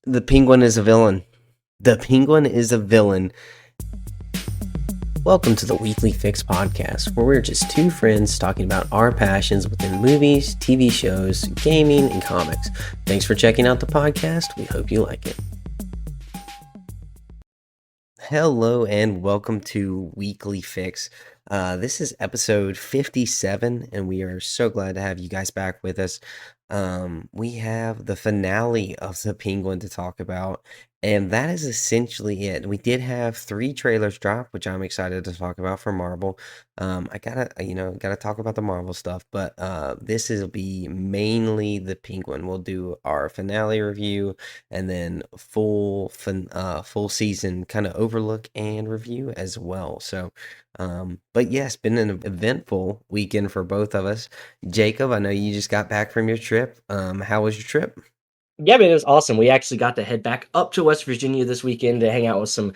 The penguin is a villain. The penguin is a villain. Welcome to the Weekly Fix podcast, where we're just two friends talking about our passions within movies, TV shows, gaming, and comics. Thanks for checking out the podcast. We hope you like it. Hello and welcome to Weekly Fix. This is episode 57, and we are so glad to have you guys back with us. We have the finale of The Penguin to talk about, and that is essentially it. We did have 3 trailers drop, which I'm excited to talk about for Marvel. I gotta talk about the Marvel stuff, but this will be mainly The Penguin. We'll do our finale review and then full season kind of overlook and review as well. So, but yes, been an eventful weekend for both of us. Jacob, I know you just got back from your trip. How was your trip? Yeah, man, it was awesome. We actually got to head back up to West Virginia this weekend to hang out with some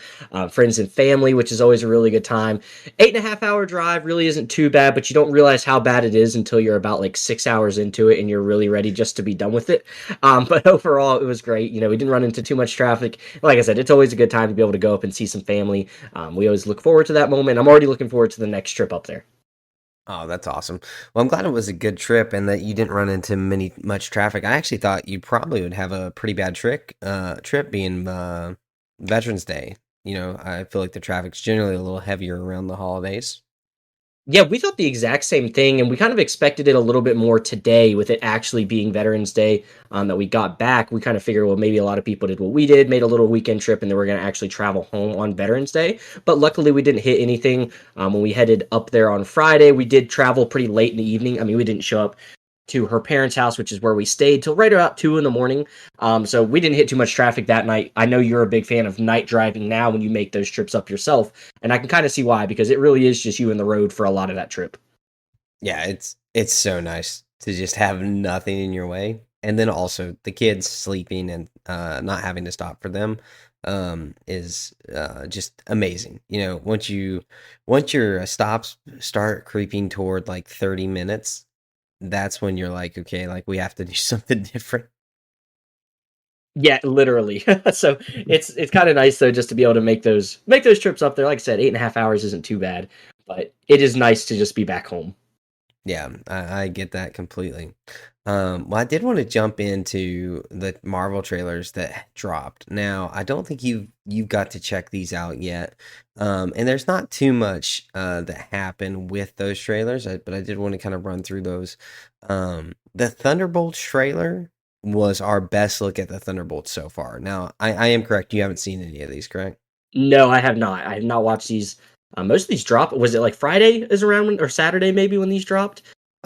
friends and family, which is always a really good time. 8.5 hour drive really isn't too bad, but you don't realize how bad it is until you're about like 6 hours into it and you're really ready just to be done with it. But overall, it was great. We didn't run into too much traffic. Like I said, it's always a good time to be able to go up and see some family. We always look forward to that moment. I'm already looking forward to the next trip up there. Oh, that's awesome. Well, I'm glad it was a good trip and that you didn't run into much traffic. I actually thought you probably would have a pretty bad trip being Veterans Day. I feel like the traffic's generally a little heavier around the holidays. Yeah, we thought the exact same thing, and we kind of expected it a little bit more today with it actually being Veterans Day that we got back. We kind of figured, well, maybe a lot of people did what we did, made a little weekend trip, and then we're going to actually travel home on Veterans Day. But luckily, we didn't hit anything. When we headed up there on Friday, we did travel pretty late in the evening. I mean, we didn't show up to her parents' house, which is where we stayed, till right about 2 in the morning. So we didn't hit too much traffic that night. I know you're a big fan of night driving now when you make those trips up yourself, and I can kind of see why, because it really is just you and the road for a lot of that trip. Yeah, it's so nice to just have nothing in your way, and then also the kids sleeping and not having to stop for them is just amazing. Once your stops start creeping toward like 30 minutes, that's when you're like, okay, like we have to do something different. Yeah, literally. So it's kind of nice though just to be able to make those trips up there. Like I said, 8.5 hours isn't too bad, but it is nice to just be back home. Yeah, I get that completely. Well, I did want to jump into the Marvel trailers that dropped. Now, I don't think you've got to check these out yet, and there's not too much that happened with those trailers, but I did want to kind of run through those. The Thunderbolts trailer was our best look at the Thunderbolts so far. Now, I am correct; you haven't seen any of these, correct? No, I have not. I have not watched these. Most of these drop. Was it like Friday is around or Saturday maybe when these dropped?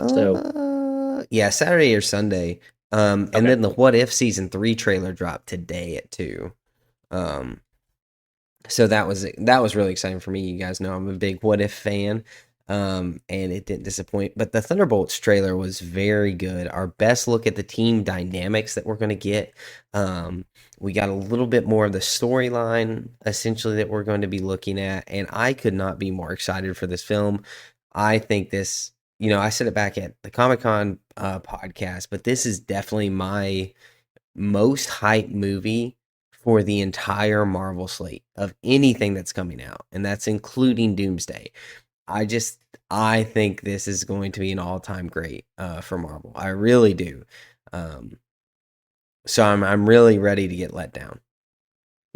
So Yeah, Saturday or Sunday. And okay. then the What If season 3 trailer dropped today at 2. Um, so that was really exciting for me. You guys know I'm a big What If fan. And it didn't disappoint. But the Thunderbolts trailer was very good. Our best look at the team dynamics that we're going to get. We got a little bit more of the storyline, essentially, that we're going to be looking at. And I could not be more excited for this film. I think this, I said it back at the Comic Con podcast, but this is definitely my most hyped movie for the entire Marvel slate of anything that's coming out. And that's including Doomsday. I think this is going to be an all-time great for Marvel. I really do. So I'm really ready to get let down.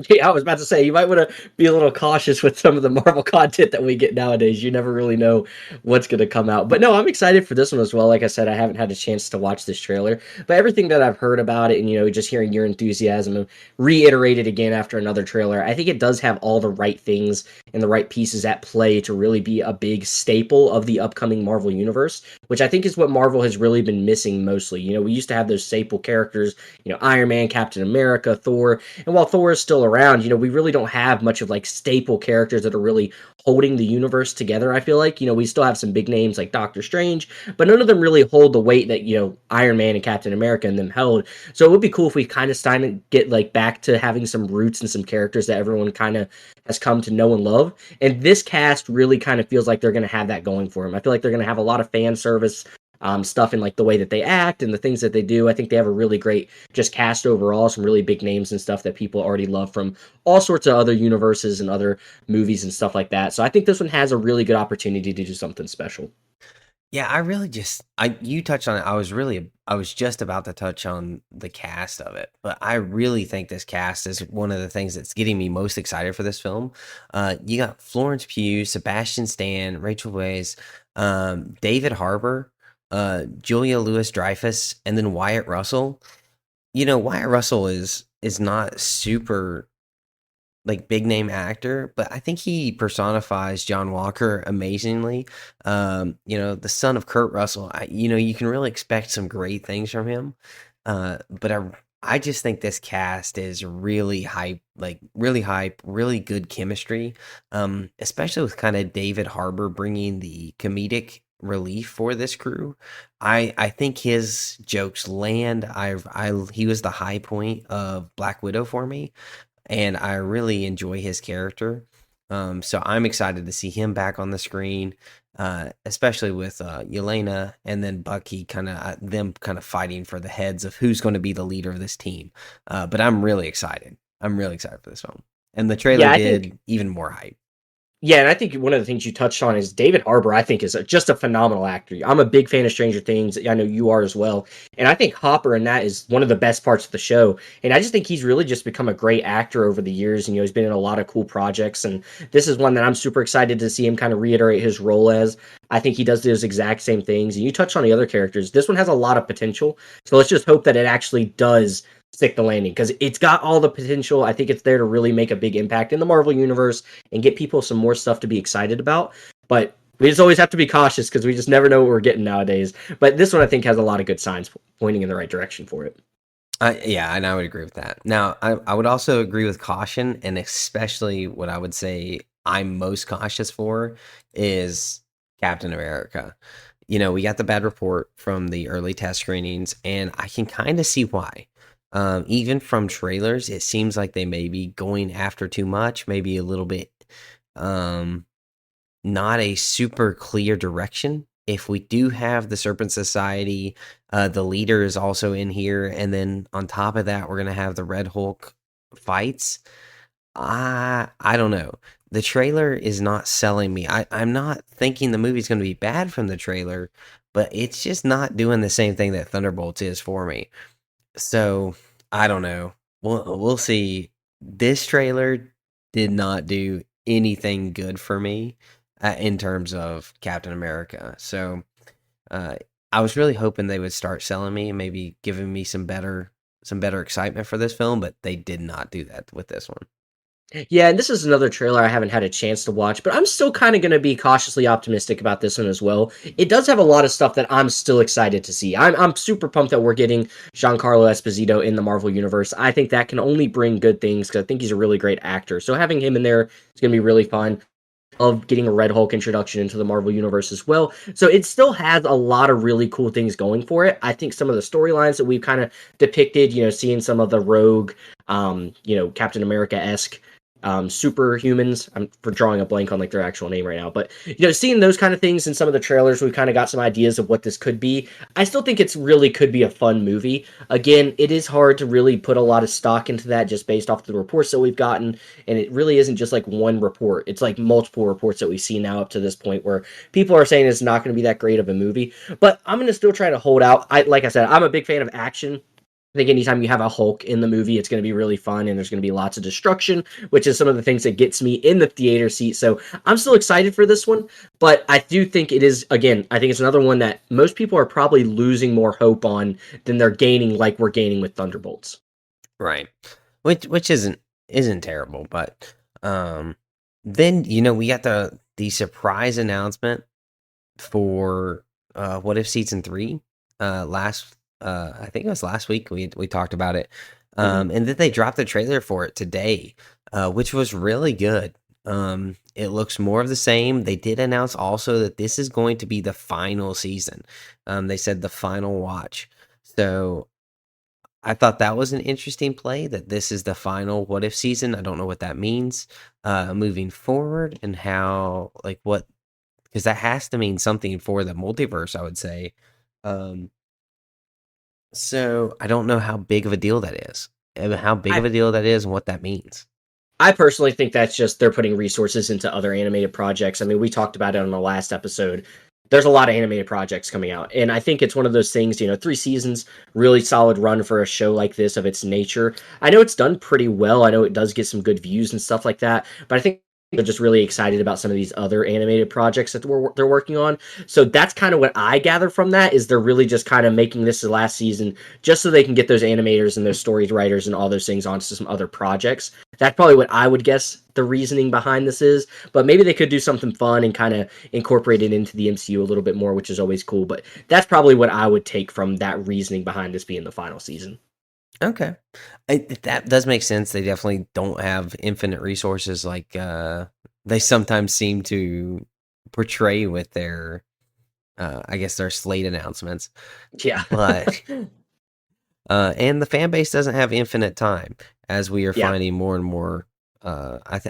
Yeah, I was about to say you might want to be a little cautious with some of the Marvel content that we get nowadays. You never really know what's going to come out. But no, I'm excited for this one as well. Like I said, I haven't had a chance to watch this trailer, but everything that I've heard about it and just hearing your enthusiasm and reiterated again after another trailer, I think it does have all the right things and the right pieces at play to really be a big staple of the upcoming Marvel universe, which I think is what Marvel has really been missing mostly. We used to have those staple characters, Iron Man, Captain America, Thor, and while Thor is still around, we really don't have much of like staple characters that are really holding the universe together. I feel like, we still have some big names like Doctor Strange, but none of them really hold the weight that, Iron Man and Captain America and them held. So it would be cool if we kind of started to get like back to having some roots and some characters that everyone kind of has come to know and love. And this cast really kind of feels like they're going to have that going for them. I feel like they're going to have a lot of fan service, stuff in like the way that they act and the things that they do. I think they have a really great just cast overall, some really big names and stuff that people already love from all sorts of other universes and other movies and stuff like that. So I think this one has a really good opportunity to do something special. Yeah, I really just I you touched on it. I was just about to touch on the cast of it, but I really think this cast is one of the things that's getting me most excited for this film. You got Florence Pugh, Sebastian Stan, Rachel Weisz, David Harbour, Julia Louis-Dreyfus, and then Wyatt Russell. Wyatt Russell is not super like big name actor, but I think he personifies John Walker amazingly. The son of Kurt Russell. You can really expect some great things from him. But I just think this cast is really hype, really good chemistry. Especially with kind of David Harbour bringing the comedic relief for this crew. I think his jokes land. He was the high point of Black Widow for me, and I really enjoy his character. So I'm excited to see him back on the screen, especially with Yelena and then Bucky, kind of them kind of fighting for the heads of who's going to be the leader of this team. But I'm really excited. I'm really excited for this film, and the trailer Yeah, I think did even more hype. Yeah, and I think one of the things you touched on is David Harbour. I think is just a phenomenal actor. I'm a big fan of Stranger Things. I know you are as well, and I think Hopper in that is one of the best parts of the show. And I just think he's really just become a great actor over the years. And he's been in a lot of cool projects, and this is one that I'm super excited to see him kind of reiterate his role as. I think he does those exact same things. And you touched on the other characters. This one has a lot of potential, so let's just hope that it actually does stick the landing because it's got all the potential. I think it's there to really make a big impact in the Marvel universe and get people some more stuff to be excited about. But we just always have to be cautious because we just never know what we're getting nowadays. But this one I think has a lot of good signs pointing in the right direction for it. Yeah, and I would agree with that. Now, I would also agree with caution, and especially what I would say I'm most cautious for is Captain America. We got the bad report from the early test screenings, and I can kind of see why. Even from trailers, it seems like they may be going after too much, maybe a little bit, um, not a super clear direction. If we do have the Serpent Society, the leader is also in here, and then on top of that, we're gonna have the Red Hulk fights. I don't know. The trailer is not selling me. I'm not thinking the movie's gonna be bad from the trailer, but it's just not doing the same thing that Thunderbolts is for me. So I don't know. We'll see. This trailer did not do anything good for me in terms of Captain America. So uh, I was really hoping they would start selling me and maybe giving me some better excitement for this film, but they did not do that with this one. Yeah, and this is another trailer I haven't had a chance to watch, but I'm still kind of going to be cautiously optimistic about this one as well. It does have a lot of stuff that I'm still excited to see. I'm super pumped that we're getting Giancarlo Esposito in the Marvel Universe. I think that can only bring good things because I think he's a really great actor. So having him in there is going to be really fun. Of getting a Red Hulk introduction into the Marvel Universe as well. So it still has a lot of really cool things going for it. I think some of the storylines that we've kind of depicted, seeing some of the rogue, Captain America-esque superhumans. I'm for drawing a blank on like their actual name right now, but seeing those kind of things in some of the trailers, we've kind of got some ideas of what this could be. I still think it's really could be a fun movie. Again, it is hard to really put a lot of stock into that just based off the reports that we've gotten, and it really isn't just like one report. It's like multiple reports that we see now up to this point where people are saying it's not going to be that great of a movie. But I'm going to still try to hold out. Like I said, I'm a big fan of action. I think anytime you have a Hulk in the movie, it's going to be really fun and there's going to be lots of destruction, which is some of the things that gets me in the theater seat. So I'm still excited for this one, but I do think it is, again, I think it's another one that most people are probably losing more hope on than they're gaining, like we're gaining with Thunderbolts. Right. Which isn't terrible, but then we got the surprise announcement for What If Season 3 last I think it was last week we talked about it. And then they dropped the trailer for it today, which was really good. It looks more of the same. They did announce also that this is going to be the final season. They said the final watch. So I thought that was an interesting play that this is the final What If season. I don't know what that means moving forward and how, like, what, because that has to mean something for the multiverse, I would say. Um, so I don't know how big of a deal that is, and how big I of a deal that is, and what that means. I personally think that's just they're putting resources into other animated projects. I mean, we talked about it on the last episode. There's a lot of animated projects coming out, and I think it's one of those things. 3 seasons, really solid run for a show like this of its nature. I know it's done pretty well. I know it does get some good views and stuff like that, but I think they're just really excited about some of these other animated projects that they're working on. So that's kind of what I gather from that is they're really just kind of making this the last season just so they can get those animators and those story writers and all those things onto some other projects. That's probably what I would guess the reasoning behind this is. But maybe they could do something fun and kind of incorporate it into the MCU a little bit more, which is always cool. But that's probably what I would take from that reasoning behind this being the final season. Okay, that does make sense. They definitely don't have infinite resources like they sometimes seem to portray with their, I guess, their slate announcements. Yeah. But and the fan base doesn't have infinite time, as we are Yeah. finding more and more. I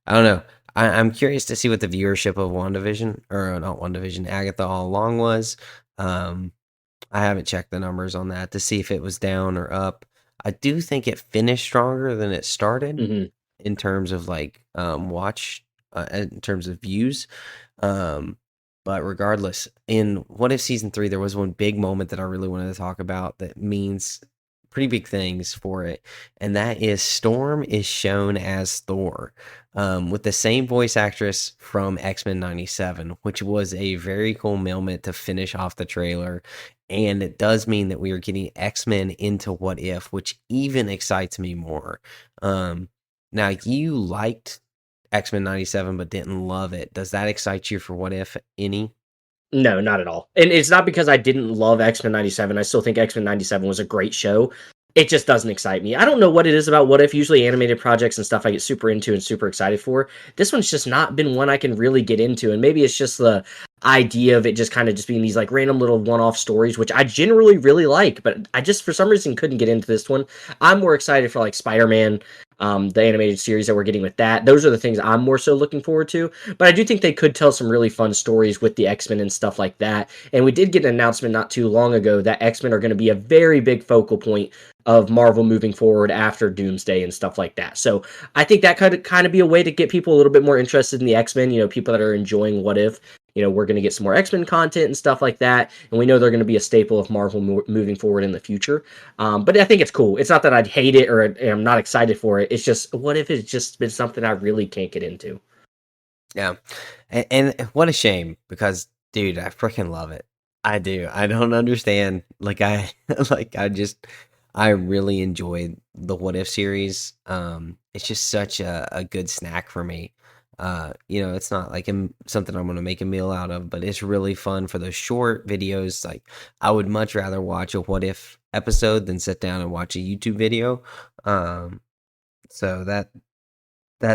don't know. I'm curious to see what the viewership of WandaVision, or not WandaVision, Agatha All Along was. Um, I haven't checked the numbers on that to see if it was down or up. I do think it finished stronger than it started Hmm. in terms of like in terms of views. Um, but regardless, in What If Season 3, there was one big moment that I really wanted to talk about that means pretty big things for it. And that is Storm is shown as Thor, with the same voice actress from X-Men 97, which was a very cool moment to finish off the trailer. And it does mean that we are getting X-Men into What If, which even excites me more. Now, you liked X-Men 97 but didn't love it. Does that excite you for What If any? No, not at all. And it's not because I didn't love X-Men 97. I still think X-Men 97 was a great show. It just doesn't excite me. I don't know what it is about What If. Usually animated projects and stuff I get super into and super excited for. This one's just not been one I can really get into. And maybe it's just the idea of it just kind of just being these like random little one-off stories, which I generally really like, but I just for some reason couldn't get into this one. I'm more excited for like Spider-Man, the animated series that we're getting with that. Those are the things I'm more so looking forward to. But I do think they could tell some really fun stories with the X-Men and stuff like that. And we did get an announcement not too long ago that X-Men are going to be a very big focal point of Marvel moving forward after Doomsday and stuff like that. So I think that could kind of be a way to get people a little bit more interested in the X-Men, people that are enjoying What If. We're going to get some more X-Men content and stuff like that. And we know they're going to be a staple of Marvel moving forward in the future. But I think it's cool. It's not that I'd hate it or I'm not excited for it. It's just, what if it's just been something I really can't get into? Yeah. And what a shame because, dude, I freaking love it. I do. I don't understand. Like like I really enjoyed the What If series. It's just such a good snack for me. It's not like something I'm gonna make a meal out of, but it's really fun for those short videos. Like I would much rather watch a What If episode than sit down and watch a YouTube video. So that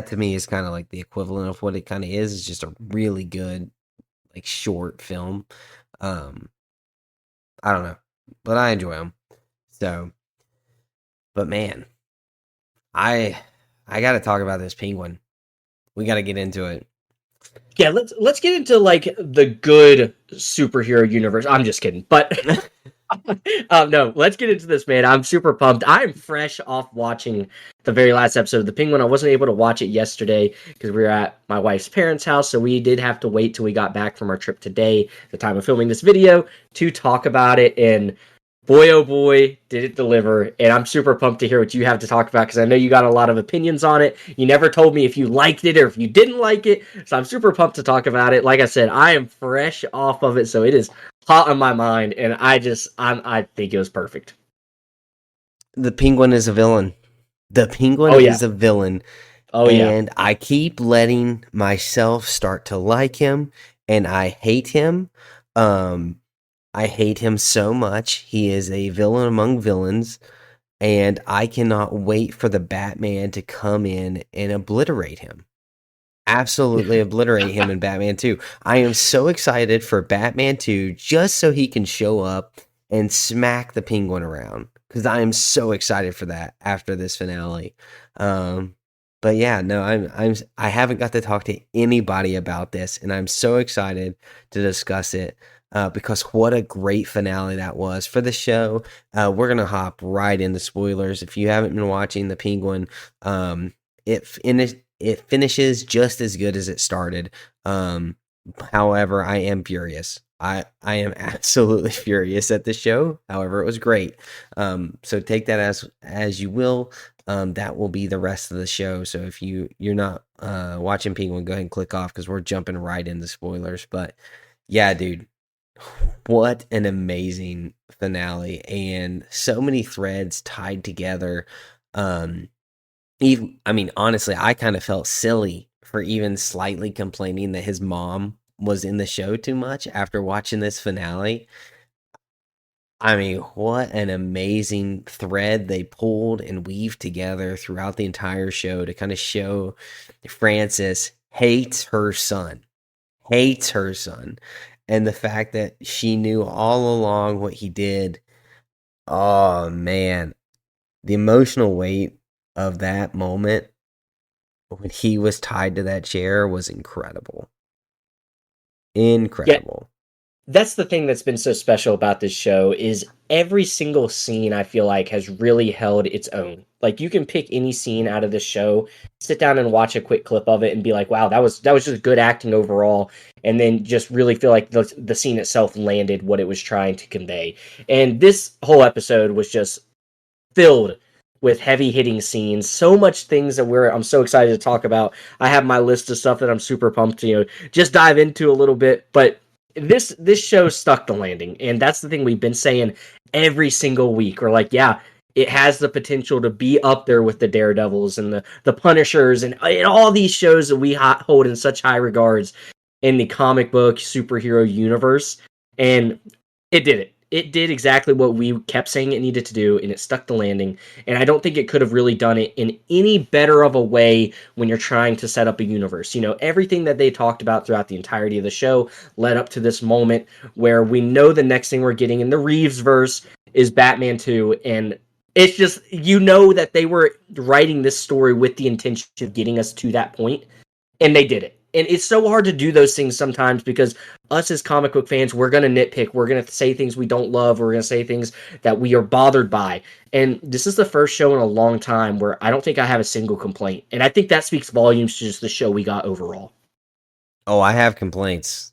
to me is kind of like the equivalent of what it kind of is. It's just a really good like short film. Um, I don't know, but I enjoy them. So, but man, I I got to talk about this penguin. We got to get into it. Yeah, let's get into like the good superhero universe. I'm just kidding, but no, let's get into this, man. I'm super pumped. I'm fresh off watching the very last episode of The Penguin. I wasn't able to watch it yesterday because we were at my wife's parents' house, so we did have to wait till we got back from our trip today, the time of filming this video, to talk about it. And boy, oh boy, did it deliver. And I'm super pumped to hear what you have to talk about because I know you got a lot of opinions on it. You never told me if you liked it or if you didn't like it. So I'm super pumped to talk about it. Like I said, I am fresh off of it, so it is hot on my mind. And I think it was perfect. The penguin is a villain. The penguin Oh, yeah. is a villain. Oh, yeah. And I keep letting myself start to like him, and I hate him. I hate him so much. He is a villain among villains, and I cannot wait for the Batman to come in and obliterate him. Absolutely obliterate him in Batman 2. I am so excited for Batman 2 just so he can show up and smack the penguin around because I am so excited for that after this finale. But yeah, no, I haven't got to talk to anybody about this, and I'm so excited to discuss it. because what a great finale that was for the show. We're gonna hop right into spoilers. If you haven't been watching The Penguin, it finishes just as good as it started. However, I am furious. I am absolutely furious at the show. However, it was great. So take that as you will. That will be the rest of the show. So if you're not watching Penguin, go ahead and click off because we're jumping right into spoilers. But yeah, dude, what an amazing finale and so many threads tied together. Even I mean, honestly, I kind of felt silly for even slightly complaining that his mom was in the show too much after watching this finale. I mean, what an amazing thread they pulled and weaved together throughout the entire show to kind of show Frances hates her son. And the fact that she knew all along what he did. Oh, man. The emotional weight of that moment when he was tied to that chair was incredible. Yeah, Incredible. that's the thing that's been so special about this show is every single scene I feel like has really held its own. Like you can pick any scene out of this show, sit down and watch a quick clip of it and be like, "Wow, that was just good acting overall." And then just really feel like the scene itself landed what it was trying to convey. And this whole episode was just filled with heavy hitting scenes. So much things that I'm so excited to talk about. I have my list of stuff that I'm super pumped to just dive into a little bit. But this show stuck the landing, and that's the thing we've been saying every single week. We're like, yeah, it has the potential to be up there with the Daredevils and the Punishers and all these shows that we hold in such high regards in the comic book superhero universe. And it did it. It did exactly what we kept saying it needed to do, and it stuck the landing. And I don't think it could have really done it in any better of a way when you're trying to set up a universe. Everything that they talked about throughout the entirety of the show led up to this moment where we know the next thing we're getting in the Reeves verse is Batman 2. And it's just, that they were writing this story with the intention of getting us to that point, and they did it. And it's so hard to do those things sometimes because us as comic book fans, we're going to nitpick. We're going to say things we don't love. We're going to say things that we are bothered by. And this is the first show in a long time where I don't think I have a single complaint. And I think that speaks volumes to just the show we got overall. Oh, I have complaints.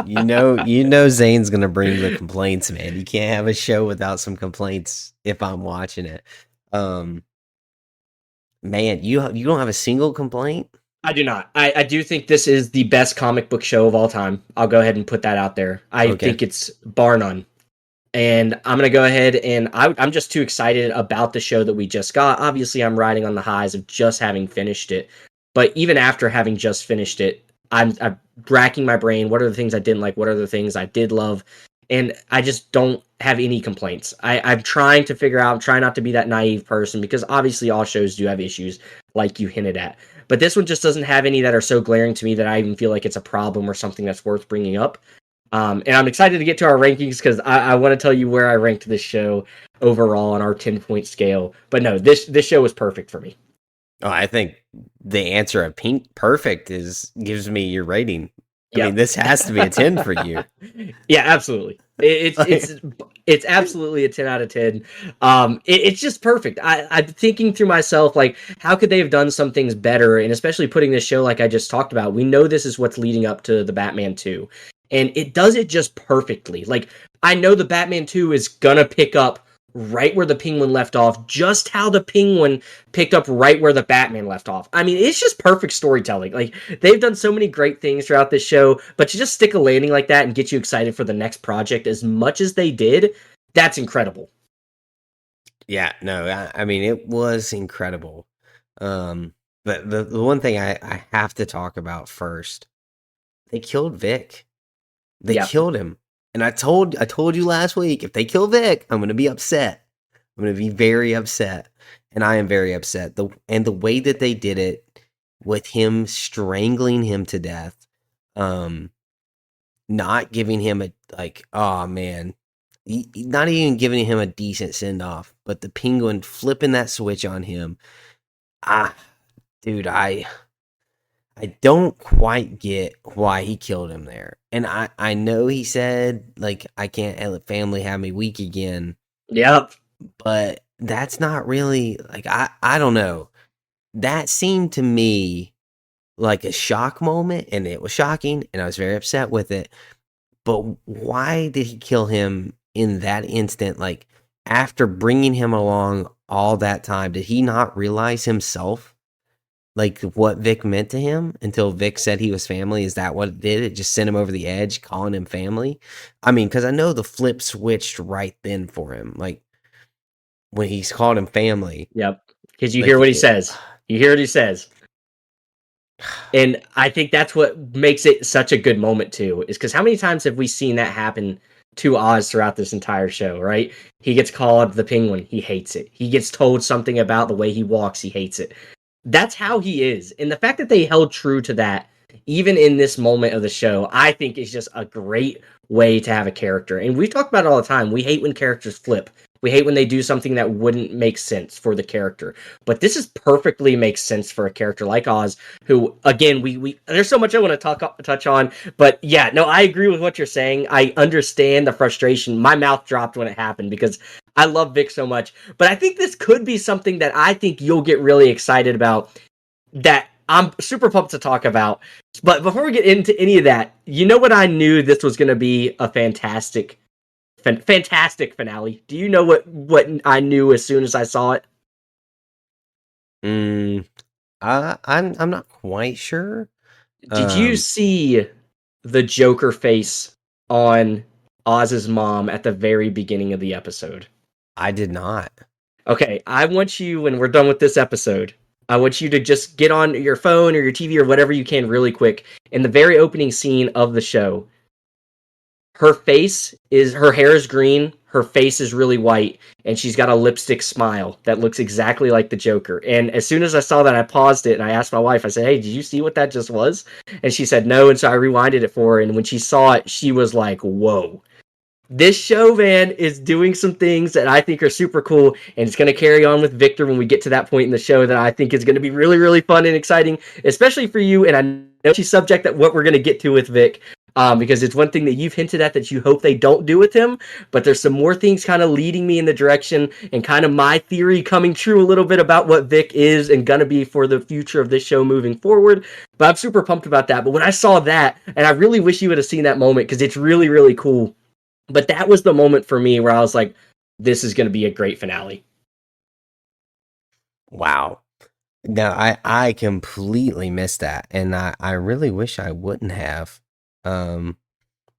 You know Zane's gonna bring the complaints, man. You can't have a show without some complaints if I'm watching it. Um Man, you don't have a single complaint? I do not. I do think this is the best comic book show of all time. I'll go ahead and put that out there. I Okay. think it's bar none. And I'm going to go ahead and I'm just too excited about the show that we just got. Obviously, I'm riding on the highs of just having finished it. But even after having just finished it, I'm racking my brain. What are the things I didn't like? What are the things I did love? And I just don't have any complaints. I'm trying to figure out, I'm trying not to be that naive person because obviously all shows do have issues like you hinted at. But this one just doesn't have any that are so glaring to me that I even feel like it's a problem or something that's worth bringing up. And I'm excited to get to our rankings because I want to tell you where I ranked this show overall on our 10-point scale. But no, this show was perfect for me. Oh, I think the answer of pink perfect gives me your rating. I mean, Yep. this has to be a 10 for you. Yeah, absolutely. It's absolutely a 10 out of 10. It's just perfect. I'm thinking through myself, like, how could they have done some things better? And especially putting this show, like I just talked about, we know this is what's leading up to the Batman 2. And it does it just perfectly. Like, I know the Batman 2 is gonna pick up right where the Penguin left off, just how the Penguin picked up right where the Batman left off. I mean, it's just perfect storytelling. Like, they've done so many great things throughout this show, but to just stick a landing like that and get you excited for the next project as much as they did, that's incredible. Yeah, no, I mean, it was incredible. Um, but the one thing I have to talk about first, they killed Vic. They Yeah. killed him. And I told you last week, if they kill Vic, I'm gonna be upset. I'm gonna be very upset. And I am very upset. The way that they did it with him strangling him to death, um, not giving him a like, oh man. Not even giving him a decent send off, but the Penguin flipping that switch on him. Ah, dude, I don't quite get why he killed him there. And I know he said, like, I can't let family have me weak again, Yep. but that's not really, like, I don't know. That seemed to me like a shock moment, and it was shocking, and I was very upset with it. But why did he kill him in that instant? Like, after bringing him along all that time, did he not realize himself, like, what Vic meant to him until Vic said he was family? Is that what it did? It just sent him over the edge, calling him family? I mean, because I know the flip switched right then for him. Like, when he's called him family, Yep. Because you hear like, what he says. You hear what he says. And I think that's what makes it such a good moment too, is because how many times have we seen that happen to Oz throughout this entire show, right? He gets called the penguin, he hates it. He gets told something about the way he walks, he hates it. That's how he is. And the fact that they held true to that, even in this moment of the show, I think is just a great way to have a character. And we talk about it all the time. We hate when characters flip. We hate when they do something that wouldn't make sense for the character. But this is perfectly makes sense for a character like Oz, who again, we there's so much I want to touch on. But yeah, no, I agree with what you're saying. I understand the frustration. My mouth dropped when it happened because I love Vic so much. But I think this could be something that I think you'll get really excited about, that I'm super pumped to talk about. But before we get into any of that, you know what, I knew this was going to be a fantastic finale. Do you know what I knew as soon as I saw it? mm, I'm not quite sure. Did you see the Joker face on Oz's mom at the very beginning of the episode? I did not. Okay, I want you, when we're done with this episode, I want you to just get on your phone or your TV or whatever you can really quick. In the very opening scene of the show, her hair is green, her face is really white, and she's got a lipstick smile that looks exactly like the Joker. And as soon as I saw that, I paused it and I asked my wife, I said, "Hey, did you see what that just was?" And she said no, and so I rewinded it for her, and when she saw it, she was like, "Whoa." This show, man, is doing some things that I think are super cool, and it's going to carry on with Victor when we get to that point in the show that I think is going to be really, really fun and exciting, especially for you. And I know she's subject that what we're going to get to with Vic, because it's one thing that you've hinted at that you hope they don't do with him, but there's some more things kind of leading me in the direction and kind of my theory coming true a little bit about what Vic is and going to be for the future of this show moving forward. But I'm super pumped about that. But when I saw that, and I really wish you would have seen that moment because it's really, really cool. But that was the moment for me where I was like, this is going to be a great finale. Wow. No, I completely missed that, and I really wish I wouldn't have. Um,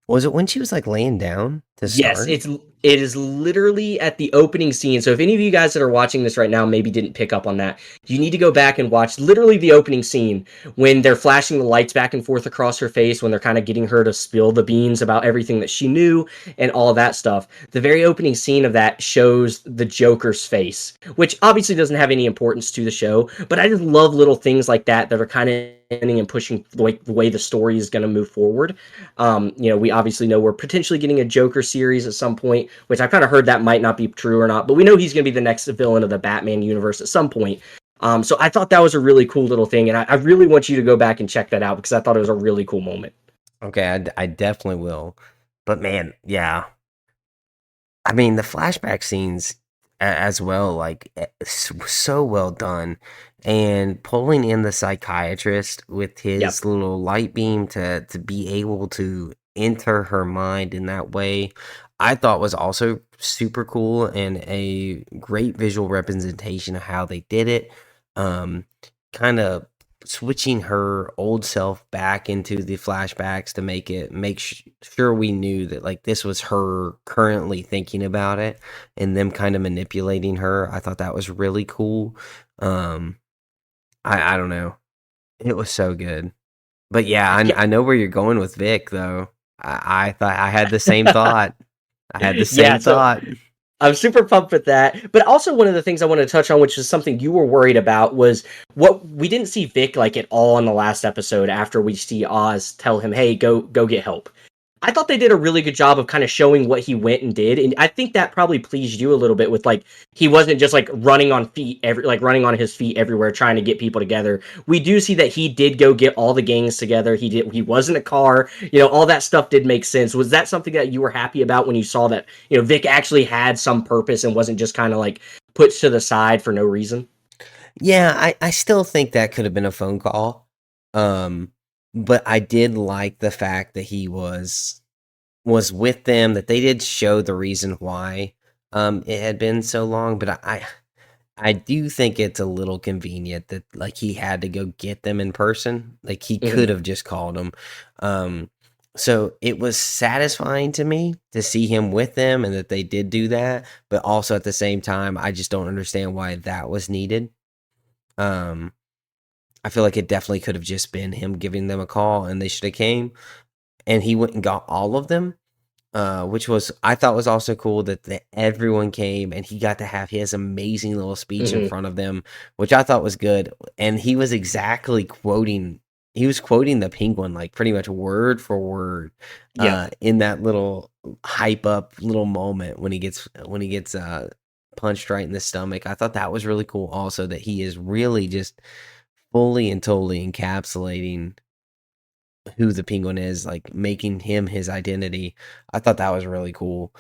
was it when she was like laying down to Yes, start? it is literally at the opening scene. So if any of you guys that are watching this right now maybe didn't pick up on that, you need to go back and watch literally the opening scene when they're flashing the lights back and forth across her face, when they're kind of getting her to spill the beans about everything that she knew and all that stuff. The very opening scene of that shows the Joker's face, which obviously doesn't have any importance to the show, but I just love little things like that that are kind of and pushing the way the story is going to move forward. We obviously know we're potentially getting a Joker series at some point, which I've kind of heard that might not be true or not, but we know he's going to be the next villain of the Batman universe at some point. So I thought that was a really cool little thing, and I really want you to go back and check that out because I thought it was a really cool moment. Okay, I definitely will. But man, yeah. I mean, the flashback scenes as well, like so well done, and pulling in the psychiatrist with Yep. his little light beam to be able to enter her mind in that way, I thought was also super cool and a great visual representation of how they did it. Um, Kind of switching her old self back into the flashbacks to make sure we knew that, like, this was her currently thinking about it and them kind of manipulating her. I thought that was really cool. um I don't know, it was so good. But yeah, Yeah. I know where you're going with Vic though. I thought I had the same thought. I had the Yeah, same so thought. I'm super pumped with that. But also one of the things I wanted to touch on, which is something you were worried about, was what we didn't see Vic like at all in the last episode after we see Oz tell him, "Hey, go get help." I thought they did a really good job of kind of showing what he went and did, and I think that probably pleased you a little bit with like he wasn't just like running on his feet everywhere trying to get people together. We do see that he did go get all the gangs together. He was in a car, all that stuff did make sense. Was that something that you were happy about when you saw that Vic actually had some purpose and wasn't just kind of like put to the side for no reason? Yeah, I still think that could have been a phone call. Um, but I did like the fact that he was with them, that they did show the reason why it had been so long, but I do think it's a little convenient that like he had to go get them in person. Like he Hmm. could have just called them. Um, so it was satisfying to me to see him with them and that they did do that, but also at the same time, I just don't understand why that was needed. Um, I feel like it definitely could have just been him giving them a call and they should have came and he went and got all of them. Which was I thought was also cool that everyone came and he got to have his amazing little speech in Hmm. front of them, which I thought was good. And he was exactly quoting. He was quoting the penguin like pretty much word for word, Yeah. in that little hype up little moment when he gets punched right in the stomach. I thought that was really cool. Also, that he is really just fully and totally encapsulating who the penguin is, like making him his identity. I thought that was really cool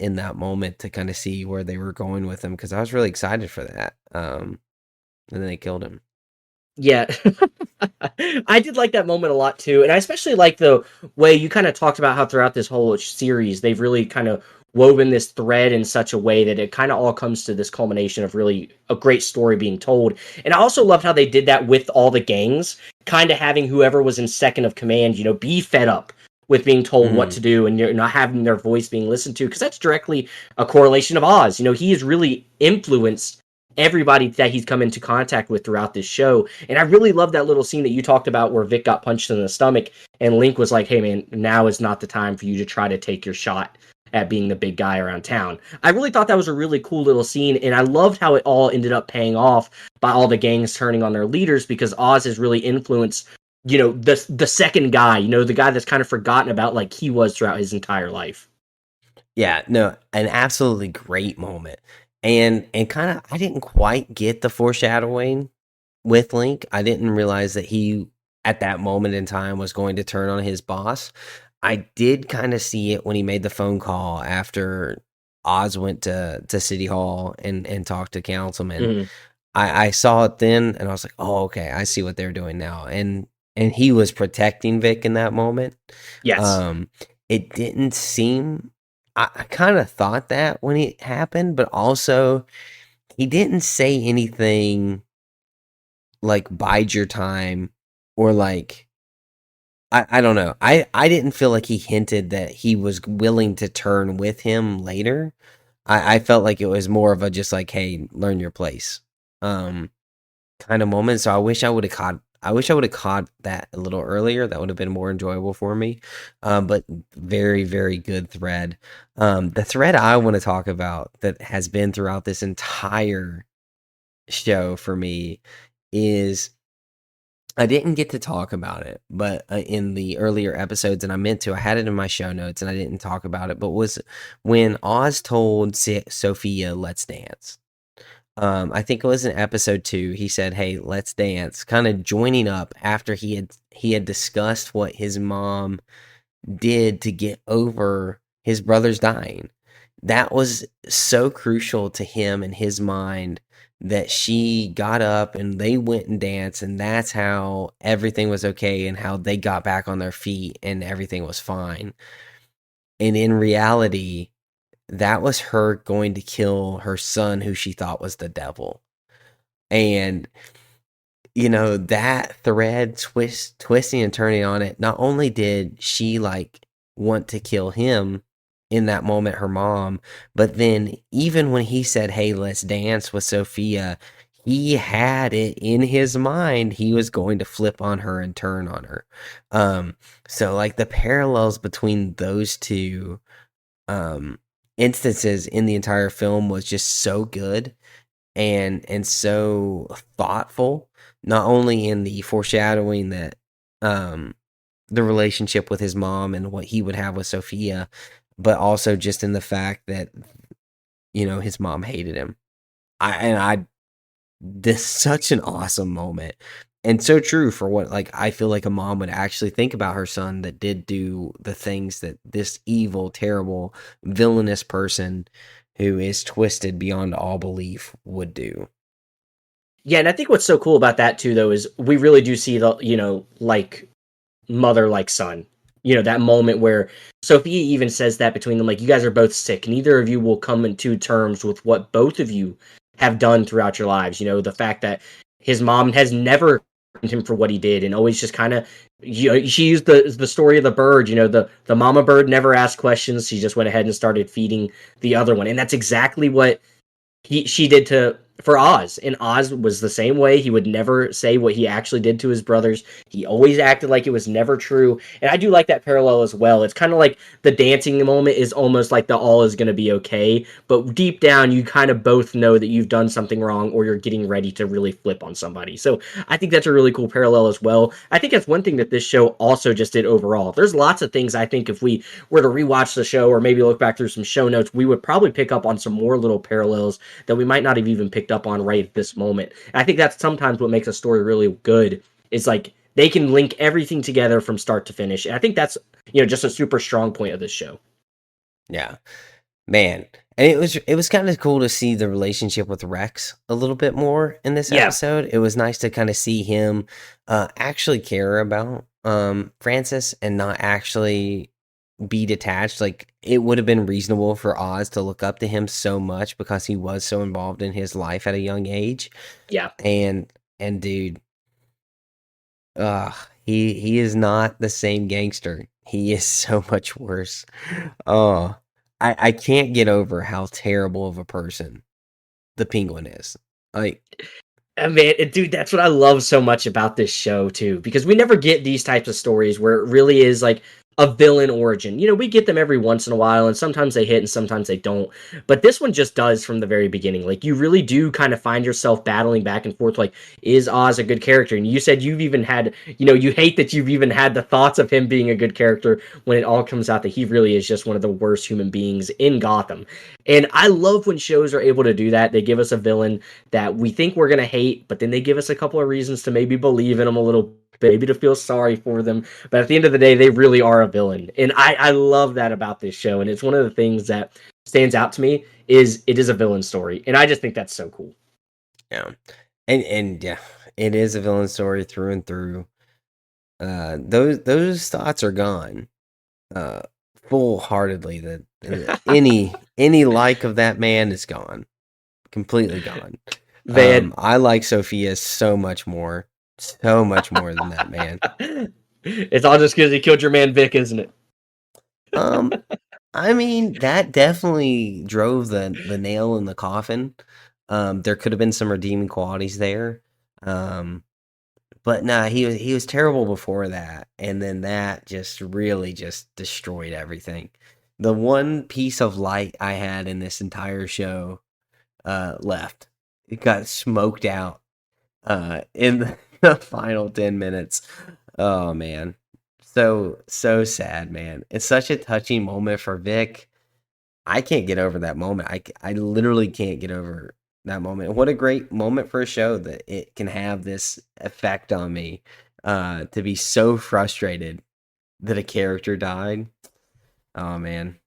in that moment to kind of see where they were going with him because I was really excited for that. And then they killed him. Yeah. I did like that moment a lot too. And I especially like the way you kind of talked about how throughout this whole series, they've really kind of woven this thread in such a way that it kind of all comes to this culmination of really a great story being told. And I also loved how they did that with all the gangs, kind of having whoever was in second of command, be fed up with being told what Mm. to do and not having their voice being listened to, because that's directly a correlation of Oz. He has really influenced everybody that he's come into contact with throughout this show. And I really love that little scene that you talked about where Vic got punched in the stomach and Link was like, "Hey man, now is not the time for you to try to take your shot at being the big guy around town." I really thought that was a really cool little scene, and I loved how it all ended up paying off by all the gangs turning on their leaders, because Oz has really influenced the second guy, the guy that's kind of forgotten about like he was throughout his entire life. Yeah, no, an absolutely great moment. And kind of I didn't quite get the foreshadowing with Link. I didn't realize that he at that moment in time was going to turn on his boss. I did kind of see it when he made the phone call after Oz went to City Hall and talked to councilman. Hmm. I saw it then and I was like, "Oh, okay, I see what they're doing now." And he was protecting Vic in that moment. Yes. Um, it didn't seem I kind of thought that when it happened, but also he didn't say anything like bide your time or like I don't know. I didn't feel like he hinted that he was willing to turn with him later. I felt like it was more of a just like, hey, learn your place. Um kind of moment. So I wish I would have caught that a little earlier. That would have been more enjoyable for me. But very, very good thread. The thread I want to talk about that has been throughout this entire show for me is I didn't get to talk about it, but in the earlier episodes, and I meant to, I had it in my show notes and I didn't talk about it, but was when Oz told Sophia, let's dance. I think it was in episode 2. He said, "Hey, let's dance." Kind of joining up after he had discussed what his mom did to get over his brother's dying. That was so crucial to him in his mind that she got up and they went and danced, and that's how everything was okay and how they got back on their feet and everything was fine. And in reality, that was her going to kill her son, who she thought was the devil. And that thread twisting and turning on it, not only did she like want to kill him in that moment, her mom, but then even when he said, "Hey, let's dance with Sophia," he had it in his mind he was going to flip on her and turn on her. um so like the parallels between those two um instances in the entire film was just so good and so thoughtful, not only in the foreshadowing that um the relationship with his mom and what he would have with Sophia, but also just in the fact that his mom hated him. I this such an awesome moment. And so true for what like I feel like a mom would actually think about her son that did do the things that this evil, terrible, villainous person who is twisted beyond all belief would do. Yeah, and I think what's so cool about that too, though, is we really do see the like mother like son. That moment where Sophia even says that between them, like, you guys are both sick. Neither of you will come into terms with what both of you have done throughout your lives. The fact that his mom has never blamed him for what he did and always just kind of, she used the story of the bird. The mama bird never asked questions. She just went ahead and started feeding the other one, and that's exactly what she did for Oz, and Oz was the same way. He would never say what he actually did to his brothers. He always acted like it was never true. And I do like that parallel as well. It's kind of like the dancing moment is almost like the all is going to be okay, but deep down you kind of both know that you've done something wrong or you're getting ready to really flip on somebody. So I think that's a really cool parallel as well. I think that's one thing that this show also just did overall. There's lots of things I think if we were to rewatch the show or maybe look back through some show notes, we would probably pick up on some more little parallels that we might not have even picked up on right at this moment. And I think that's sometimes what makes a story really good. Is like they can link everything together from start to finish. And I think that's just a super strong point of this show. Yeah. Man. And it was kind of cool to see the relationship with Rex a little bit more in this Yeah. episode. It was nice to kind of see him actually care about Francis and not actually be detached. Like it would have been reasonable for Oz to look up to him so much because he was so involved in his life at a young age. Yeah. And dude, he is not the same gangster. He is so much worse. Oh, I can't get over how terrible of a person the Penguin is. Like, Man, dude, that's what I love so much about this show too, because we never get these types of stories where it really is like a villain origin. We get them every once in a while, and sometimes they hit and sometimes they don't. But this one just does from the very beginning. Like, you really do kind of find yourself battling back and forth. Like, is Oz a good character? And you said you've even had, you hate that you've even had the thoughts of him being a good character when it all comes out that he really is just one of the worst human beings in Gotham. And I love when shows are able to do that. They give us a villain that we think we're going to hate, but then they give us a couple of reasons to maybe believe in them a little, maybe to feel sorry for them. But at the end of the day, they really are a villain. And I love that about this show. And it's one of the things that stands out to me is it is a villain story. And I just think that's so cool. yeah. And yeah, it is a villain story through and through. Those thoughts are gone. Full heartedly that any like of that man is gone. Completely gone. Man. I like Sophia so much more than that man. It's all just because he killed your man Vic, isn't it? I mean, that definitely drove the nail in the coffin. There could have been some redeeming qualities there. But nah, he was terrible before that, and then that just really just destroyed everything. The one piece of light I had in this entire show left. It got smoked out in the final 10 minutes. Oh man. So sad, man. It's such a touching moment for Vic. I can't get over that moment. I literally can't get over that moment. What a great moment for a show that it can have this effect on me to be so frustrated that a character died. Oh man.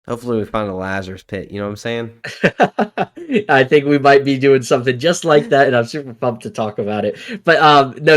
Hopefully we find a Lazarus pit, you know what I'm saying? I think we might be doing something just like that, and I'm super pumped to talk about it. But no,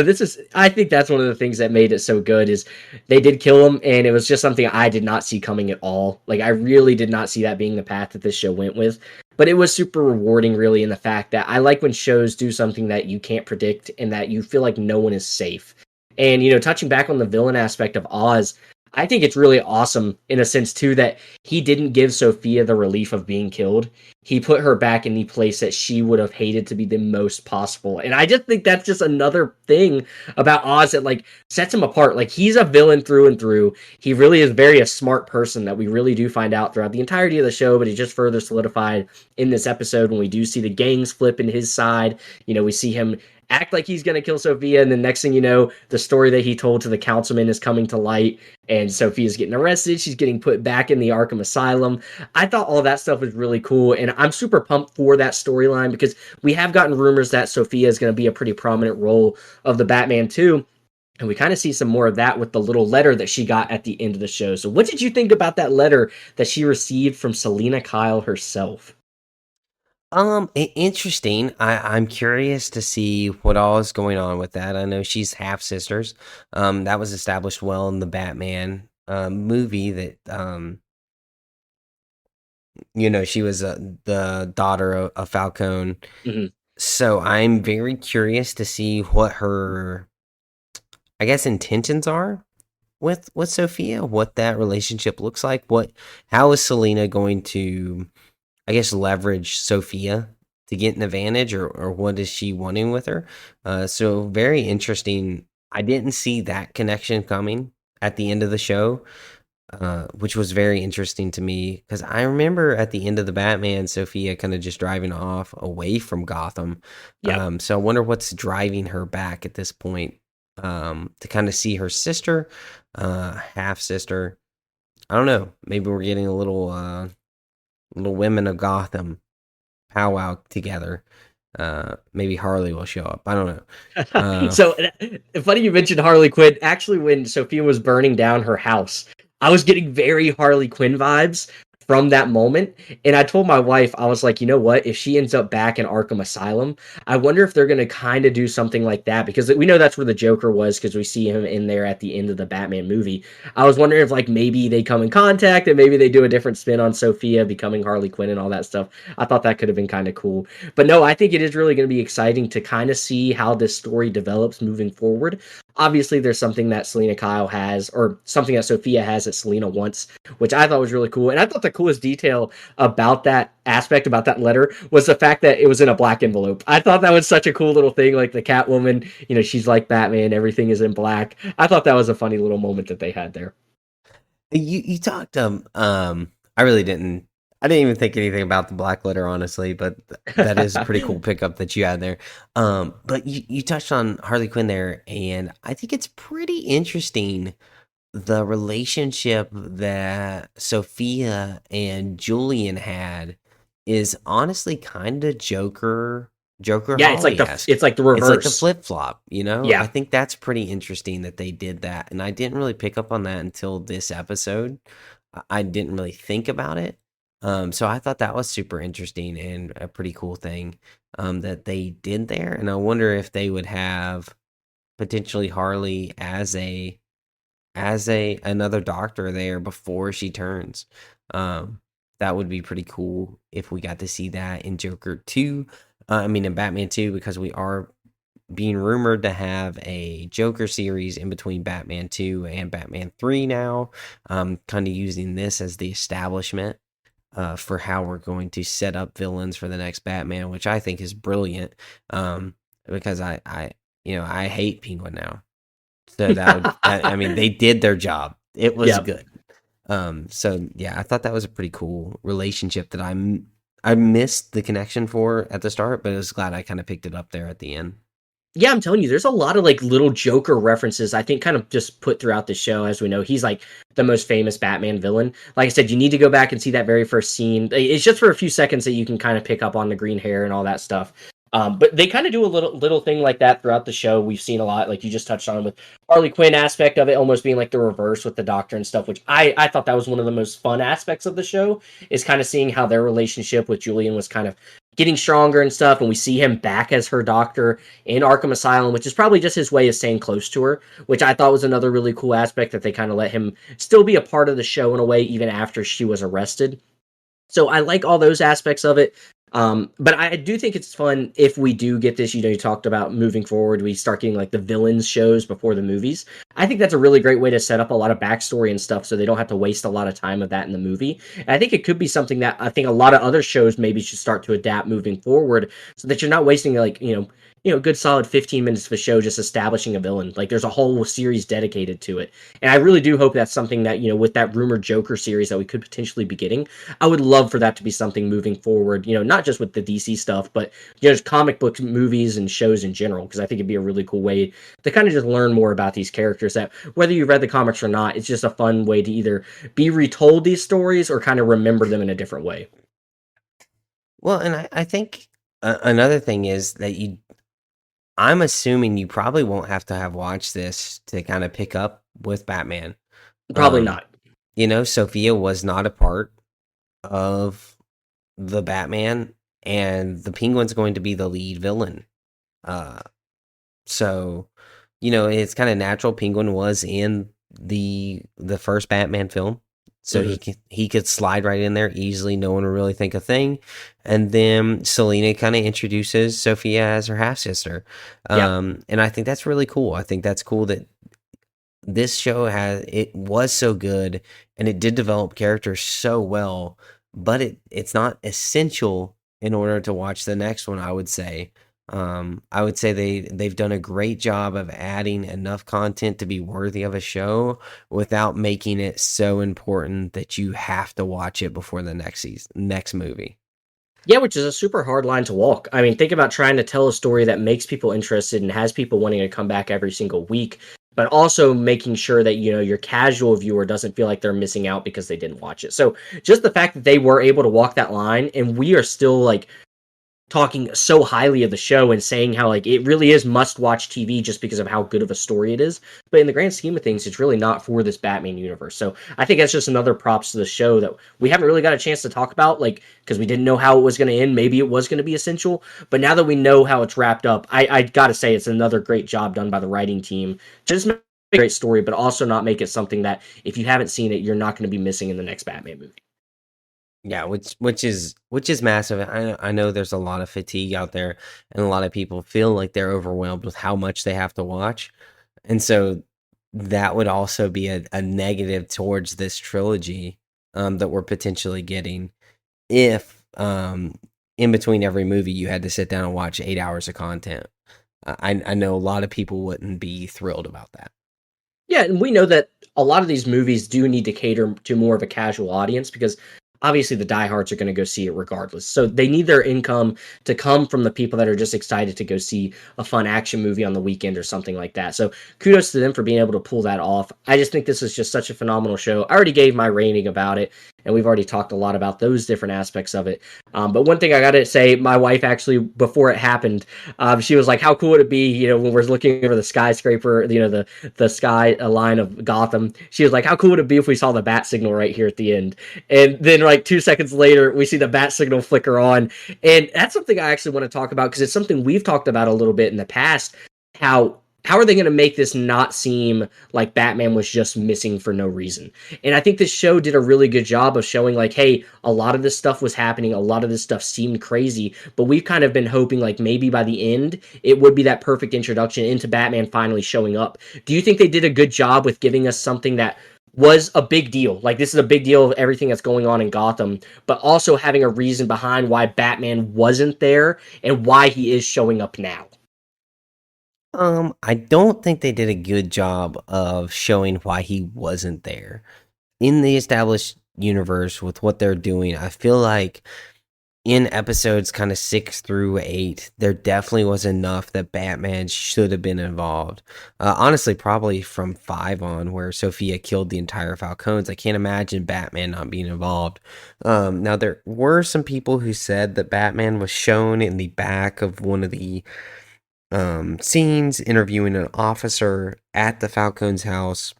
I think that's one of the things that made it so good is they did kill him, and it was just something I did not see coming at all. Like, I really did not see that being the path that this show went with. But it was super rewarding, really, in the fact that I like when shows do something that you can't predict and that you feel like no one is safe. And, touching back on the villain aspect of Oz, I think it's really awesome in a sense, too, that he didn't give Sophia the relief of being killed. He put her back in the place that she would have hated to be the most possible. And I just think that's just another thing about Oz that, like, sets him apart. Like, he's a villain through and through. He really is very a smart person that we really do find out throughout the entirety of the show, but he just further solidified in this episode when we do see the gangs flip in his side. We see him act like he's going to kill Sophia, and the next thing you know, the story that he told to the councilman is coming to light, and Sophia's getting arrested. She's getting put back in the Arkham Asylum. I thought all that stuff was really cool, and I'm super pumped for that storyline because we have gotten rumors that Sophia is going to be a pretty prominent role of the Batman too. And we kind of see some more of that with the little letter that she got at the end of the show. So, what did you think about that letter that she received from Selena Kyle herself? Interesting. I'm curious to see what all is going on with that. I know she's half sisters. That was established well in the Batman movie that she was the daughter of Falcone. Mhm. So I'm very curious to see what her, I guess, intentions are with Sophia. What that relationship looks like. How is Selena going to, I guess, leverage Sophia to get an advantage, or what is she wanting with her? So very interesting. I didn't see that connection coming at the end of the show, which was very interesting to me because I remember at the end of the Batman, Sophia kind of just driving off away from Gotham. Yep. So I wonder what's driving her back at this point, to kind of see her sister, half sister. I don't know. Maybe we're getting a little women of Gotham powwow together. Maybe Harley will show up. I don't know. So funny you mentioned Harley Quinn. Actually, when Sophia was burning down her house, I was getting very Harley Quinn vibes from that moment. And I told my wife, I was like, you know what? If she ends up back in Arkham Asylum, I wonder if they're going to kind of do something like that because we know that's where the Joker was because we see him in there at the end of the Batman movie. I was wondering if like maybe they come in contact and maybe they do a different spin on Sophia becoming Harley Quinn and all that stuff. I thought that could have been kind of cool. But no, I think it is really going to be exciting to kind of see how this story develops moving forward. Obviously, there's something that Selena Kyle has, or something that Sophia has that Selena wants, which I thought was really cool. And I thought the coolest detail about that aspect, about that letter, was the fact that it was in a black envelope. I thought that was such a cool little thing. Like the Catwoman, she's like Batman, everything is in black. I thought that was a funny little moment that they had there. You talked I really didn't. I didn't even think anything about the black letter, honestly, but that is a pretty cool pickup that you had there. But you touched on Harley Quinn there, and I think it's pretty interesting the relationship that Sophia and Julian had is honestly kind of Joker Yeah, Holly esque. it's like the It's like the reverse. flip flop, I Yeah. think that's pretty interesting that they did that, and I didn't really pick up on that until this episode. I didn't really think about it. So I thought that was super interesting and a pretty cool thing that they did there. And I wonder if they would have potentially Harley as a another doctor there before she turns. That would be pretty cool if we got to see that in Joker 2. I mean in Batman 2, because we are being rumored to have a Joker series in between Batman 2 and Batman 3 now. Kind of using this as the establishment for how we're going to set up villains for the next Batman, which I think is brilliant. Because I hate Penguin now. So I mean, they did their job. It was Yeah. good. So yeah, I thought that was a pretty cool relationship that I missed the connection for at the start, but I was glad I kind of picked it up there at the end. Yeah, I'm telling you, there's a lot of like little Joker references, I think, kind of just put throughout the show. As we know, he's like the most famous Batman villain. Like I said, you need to go back and see that very first scene. It's just for a few seconds that you can kind of pick up on the green hair and all that stuff. But they kind of do a little thing like that throughout the show. We've seen a lot, like you just touched on with Harley Quinn aspect of it, almost being like the reverse with the Doctor and stuff. Which I thought that was one of the most fun aspects of the show, is kind of seeing how their relationship with Julian was kind of getting stronger and stuff. And we see him back as her doctor in Arkham Asylum, which is probably just his way of staying close to her, which I thought was another really cool aspect, that they kind of let him still be a part of the show in a way, even after she was arrested. So I like all those aspects of it. But I do think it's fun if we do get this. You talked about moving forward, we start getting like the villains shows before the movies. I think that's a really great way to set up a lot of backstory and stuff so they don't have to waste a lot of time of that in the movie. And I think it could be something that I think a lot of other shows maybe should start to adapt moving forward so that you're not wasting like, good solid 15 minutes of a show just establishing a villain. Like there's a whole series dedicated to it. And I really do hope that's something that, with that rumored Joker series that we could potentially be getting, I would love for that to be something moving forward, not just with the DC stuff, but just comic book movies and shows in general, because I think it'd be a really cool way to kind of just learn more about these characters that whether you've read the comics or not, it's just a fun way to either be retold these stories or kind of remember them in a different way. Well, and I think another thing is that I'm assuming you probably won't have to have watched this to kind of pick up with Batman. Probably Um, not. Sophia was not a part of the Batman, and the Penguin's going to be the lead villain. Uh, so it's kind of natural. Penguin was in the first Batman film, so Mhm. he could slide right in there easily. No one would really think a thing. And then Selena kind of introduces Sophia as her half sister, Yeah. and I think that's really cool. I think that's cool that this show it was so good, and it did develop characters so well, but it's not essential in order to watch the next one. I would say they've done a great job of adding enough content to be worthy of a show without making it so important that you have to watch it before the next movie. Yeah, which is a super hard line to walk. I mean, think about trying to tell a story that makes people interested and has people wanting to come back every single week, but also making sure that, your casual viewer doesn't feel like they're missing out because they didn't watch it. So just the fact that they were able to walk that line and we are still like talking so highly of the show and saying how like it really is must watch TV just because of how good of a story it is. But in the grand scheme of things, it's really not for this Batman universe. So I think that's just another props to the show that we haven't really got a chance to talk about, like because we didn't know how it was going to end. Maybe it was going to be essential, but now that we know how it's wrapped up, I gotta say it's another great job done by the writing team. Just make a great story, but also not make it something that if you haven't seen it, you're not going to be missing in the next Batman movie. Yeah, which is massive. I know there's a lot of fatigue out there, and a lot of people feel like they're overwhelmed with how much they have to watch, and so that would also be a negative towards this trilogy that we're potentially getting if in between every movie you had to sit down and watch 8 hours of content. I know a lot of people wouldn't be thrilled about that. Yeah, and we know that a lot of these movies do need to cater to more of a casual audience because obviously the diehards are going to go see it regardless. So they need their income to come from the people that are just excited to go see a fun action movie on the weekend or something like that. So kudos to them for being able to pull that off. I just think this is just such a phenomenal show. I already gave my rating about it, and we've already talked a lot about those different aspects of it. But one thing I got to say, my wife actually, before it happened, she was like, "How cool would it be, when we're looking over the skyscraper, the sky line of Gotham?" She was like, "How cool would it be if we saw the bat signal right here at the end?" And then, like 2 seconds later, we see the bat signal flicker on, and that's something I actually want to talk about because it's something we've talked about a little bit in the past. How are they going to make this not seem like Batman was just missing for no reason? And I think this show did a really good job of showing, like, hey, a lot of this stuff was happening, a lot of this stuff seemed crazy, but we've kind of been hoping, like, maybe by the end, it would be that perfect introduction into Batman finally showing up. Do you think they did a good job with giving us something that was a big deal? Like, this is a big deal of everything that's going on in Gotham, but also having a reason behind why Batman wasn't there and why he is showing up now. I don't think they did a good job of showing why he wasn't there. In the established universe with what they're doing, I feel like in episodes kind of 6 through 8, there definitely was enough that Batman should have been involved. Honestly, probably from 5 on, where Sophia killed the entire Falcons. I can't imagine Batman not being involved. Now, there were some people who said that Batman was shown in the back of one of the scenes interviewing an officer at the Falcon's house.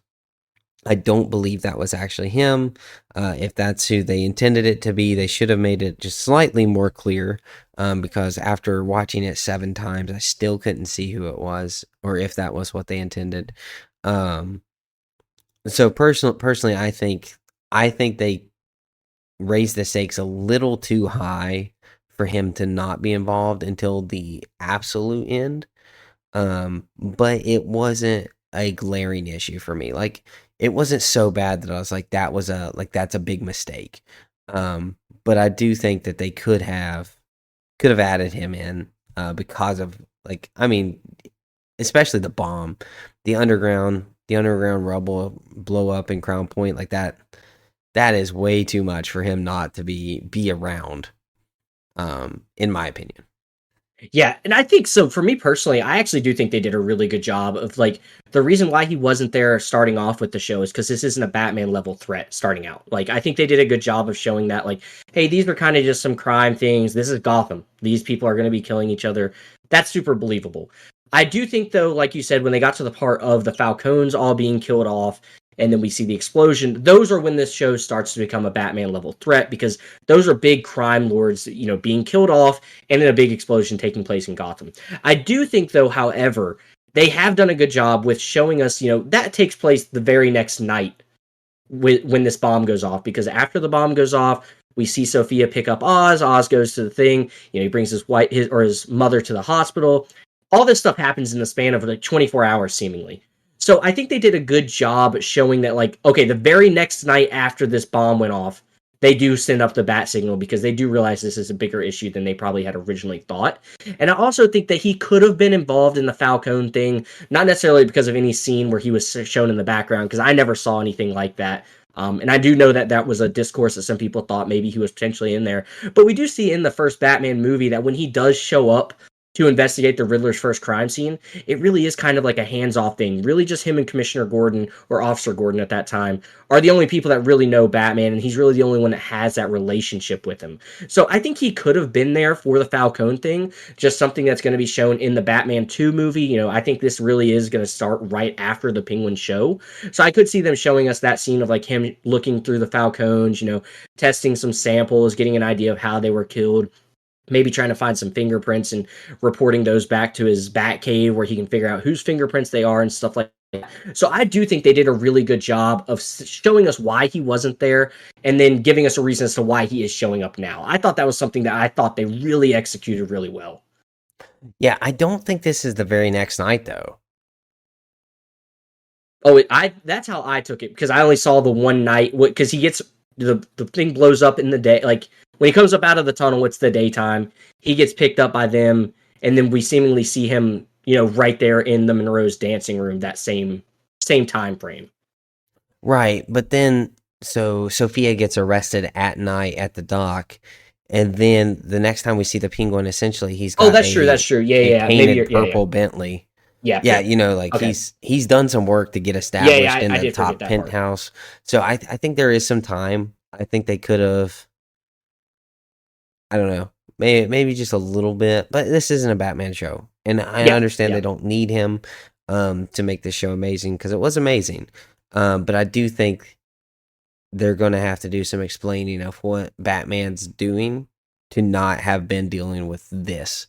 I don't believe that was actually him. If that's who they intended it to be, they should have made it just slightly more clear. Because after watching it 7 times, I still couldn't see who it was or if that was what they intended. Um, so personally, I think they raised the stakes a little too high for him to not be involved until the absolute end. But it wasn't a glaring issue for me. Like, it wasn't so bad that I was like, that's a big mistake. But I do think that they could have added him in because of Like, I mean, especially the bomb, the underground rubble blow up in Crown Point like that. That is way too much for him not to be around. In my opinion. Yeah, and I think so. For me personally, I actually do think they did a really good job of like the reason why he wasn't there starting off with the show is because this isn't a Batman level threat starting out. Like I think they did a good job of showing that like, hey, these were kind of just some crime things. This is Gotham. These people are going to be killing each other. That's super believable. I do think though, like you said, when they got to the part of the Falcons all being killed off, and then we see the explosion, those are when this show starts to become a Batman level threat because those are big crime lords, you know, being killed off and then a big explosion taking place in Gotham. I do think, though, however, they have done a good job with showing us, you know, that takes place the very next night when this bomb goes off. Because after the bomb goes off, we see Sophia pick up Oz. Oz goes to the thing. You know, he brings his mother to the hospital. All this stuff happens in the span of like 24 hours, seemingly. So I think they did a good job showing that, like, okay, the very next night after this bomb went off, they do send up the bat signal because they do realize this is a bigger issue than they probably had originally thought. And I also think that he could have been involved in the Falcone thing, not necessarily because of any scene where he was shown in the background, because I never saw anything like that. And I do know that that was a discourse that some people thought maybe he was potentially in there. But we do see in the first Batman movie that when he does show up to investigate the Riddler's first crime scene, it really is kind of like a hands-off thing. Really just him and Commissioner Gordon, or Officer Gordon at that time, are the only people that really know Batman, and he's really the only one that has that relationship with him. So I think he could have been there for the Falcone thing, just something that's going to be shown in the Batman 2 movie. You know, I think this really is going to start right after the Penguin show. So I could see them showing us that scene of like him looking through the Falcones, you know, testing some samples, getting an idea of how they were killed, maybe trying to find some fingerprints and reporting those back to his bat cave where he can figure out whose fingerprints they are and stuff like that. So I do think they did a really good job of showing us why he wasn't there and then giving us a reason as to why he is showing up now. I thought that was something that I thought they really executed really well. Yeah, I don't think this is the very next night though. Oh, I that's how I took it because I only saw the one night because he gets the thing blows up in the day. Like when he comes up out of the tunnel, it's the daytime. He gets picked up by them, and then we seemingly see him, you know, right there in the Monroe's dancing room that same time frame. Right, but then so Sophia gets arrested at night at the dock, and then the next time we see the Penguin, essentially he's Oh, got that's true. That's true. Yeah, a yeah. Maybe painted you're. Yeah, yeah. purple Bentley. Yeah. Yeah, Yep. you know, like Okay. he's done some work to get Yeah, yeah. established in I the did forget top that part. penthouse. So I think there is some time. I think they could have, I don't know, maybe just a little bit, but this isn't a Batman show, and I Yeah. understand Yeah. they don't need him to make this show amazing because it was amazing. But I do think they're going to have to do some explaining of what Batman's doing to not have been dealing with this.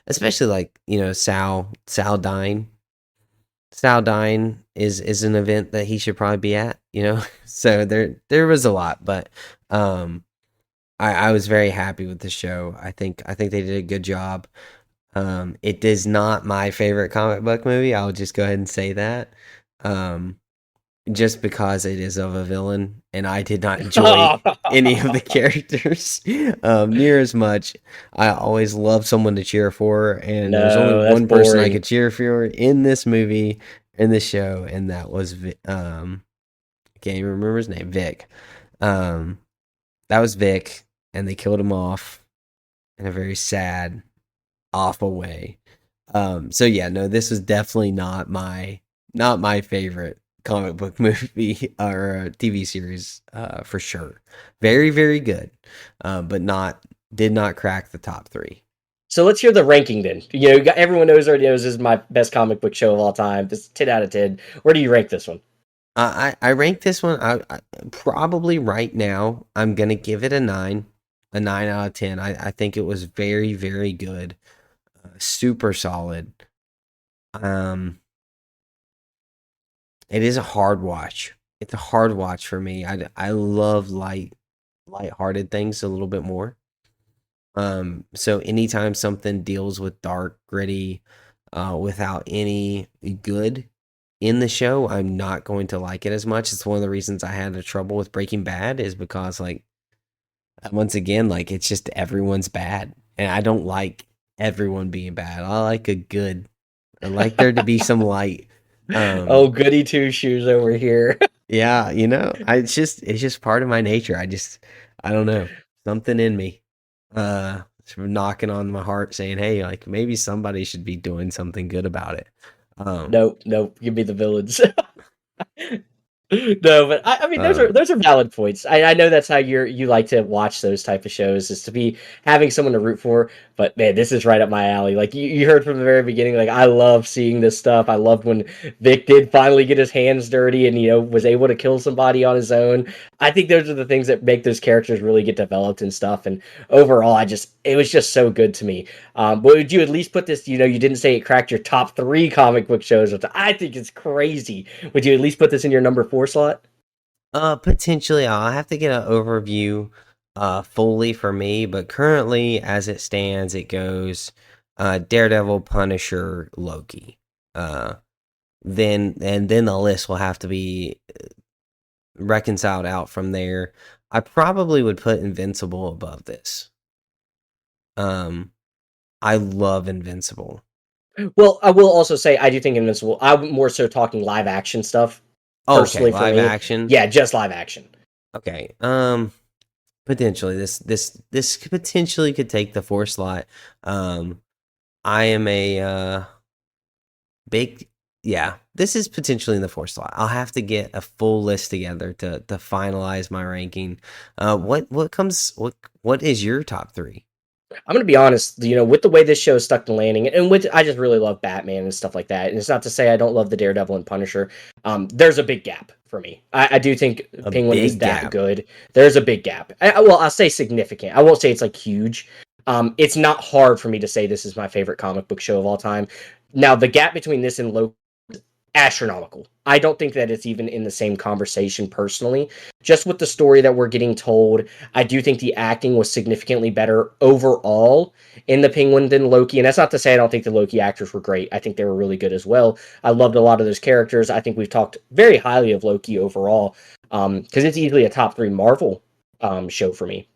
Especially like, you know, Sal dying. Sal dying is an event that he should probably be at, you know. So there was a lot, but I was very happy with the show. I think they did a good job. It is not my favorite comic book movie. I'll just go ahead and say that. Um, just because it is of a villain, and I did not enjoy any of the characters near as much. I always love someone to cheer for, and there's only No, that's one person I boring. could cheer for in this movie, in this show, and that was I can't even remember his name, Vic. Um, that was Vic, and they killed him off in a very sad, awful way. So yeah, no, this was definitely not my favorite comic book movie or TV series, for sure. Very, very good, but did not crack the top three. So let's hear the ranking then. You know, everyone already knows this is my best comic book show of all time. This is 10 out of 10. Where do you rank this one? I rank this one. I probably right now I'm gonna give it a 9 out of 10. I think it was very, very good, super solid. Um, it is a hard watch. It's a hard watch for me. I love light-hearted things a little bit more. So anytime something deals with dark, gritty, without any good in the show, I'm not going to like it as much. It's one of the reasons I had a trouble with Breaking Bad is because like once again, like it's just everyone's bad, and I don't like everyone being bad. I like a good. I like there to be some light. Oh, goody two shoes over here. Yeah, it's just part of my nature. I don't know, something in me, sort of knocking on my heart, saying, "Hey, like maybe somebody should be doing something good about it." Um, Nope, nope. Give me the villains. No, but I mean uh, those are valid points. I know that's how you like to watch those type of shows, is to be having someone to root for. But man, this is right up my alley. Like you heard from the very beginning, like I love seeing this stuff. I loved when Vic did finally get his hands dirty and was able to kill somebody on his own. I think those are the things that make those characters really get developed and stuff. And overall, it was just so good to me. But would you at least put this? You didn't say it cracked your top three comic book shows, which I think is crazy. Would you at least put this in your number four slot? Potentially, I'll have to get an overview, fully for me, but currently, as it stands, it goes, Daredevil, Punisher, Loki. Uh, then the list will have to be reconciled out from there. I probably would put Invincible above this. Um, I love Invincible. Well, I will also say I do think Invincible. I'm more so talking live action stuff Okay, personally for live me. action. Yeah, just live action. Okay. Potentially this potentially could take the four slot. I am a big yeah. This is potentially in the four slot. I'll have to get a full list together to finalize my ranking. What is your top three? I'm gonna be honest, with the way this show stuck the landing, and with I just really love Batman and stuff like that. And it's not to say I don't love the Daredevil and Punisher. There's a big gap for me. I do think A Penguin is big that gap. good. There's a big gap. Well, I'll say significant. I won't say it's like huge. It's not hard for me to say this is my favorite comic book show of all time. Now, the gap between this and Loki, astronomical. I don't think that it's even in the same conversation personally. Just with the story that we're getting told, I do think the acting was significantly better overall in the Penguin than Loki. And that's not to say I don't think the Loki actors were great. I think they were really good as well. I loved a lot of those characters. I think we've talked very highly of Loki overall, because it's easily a top three Marvel show for me.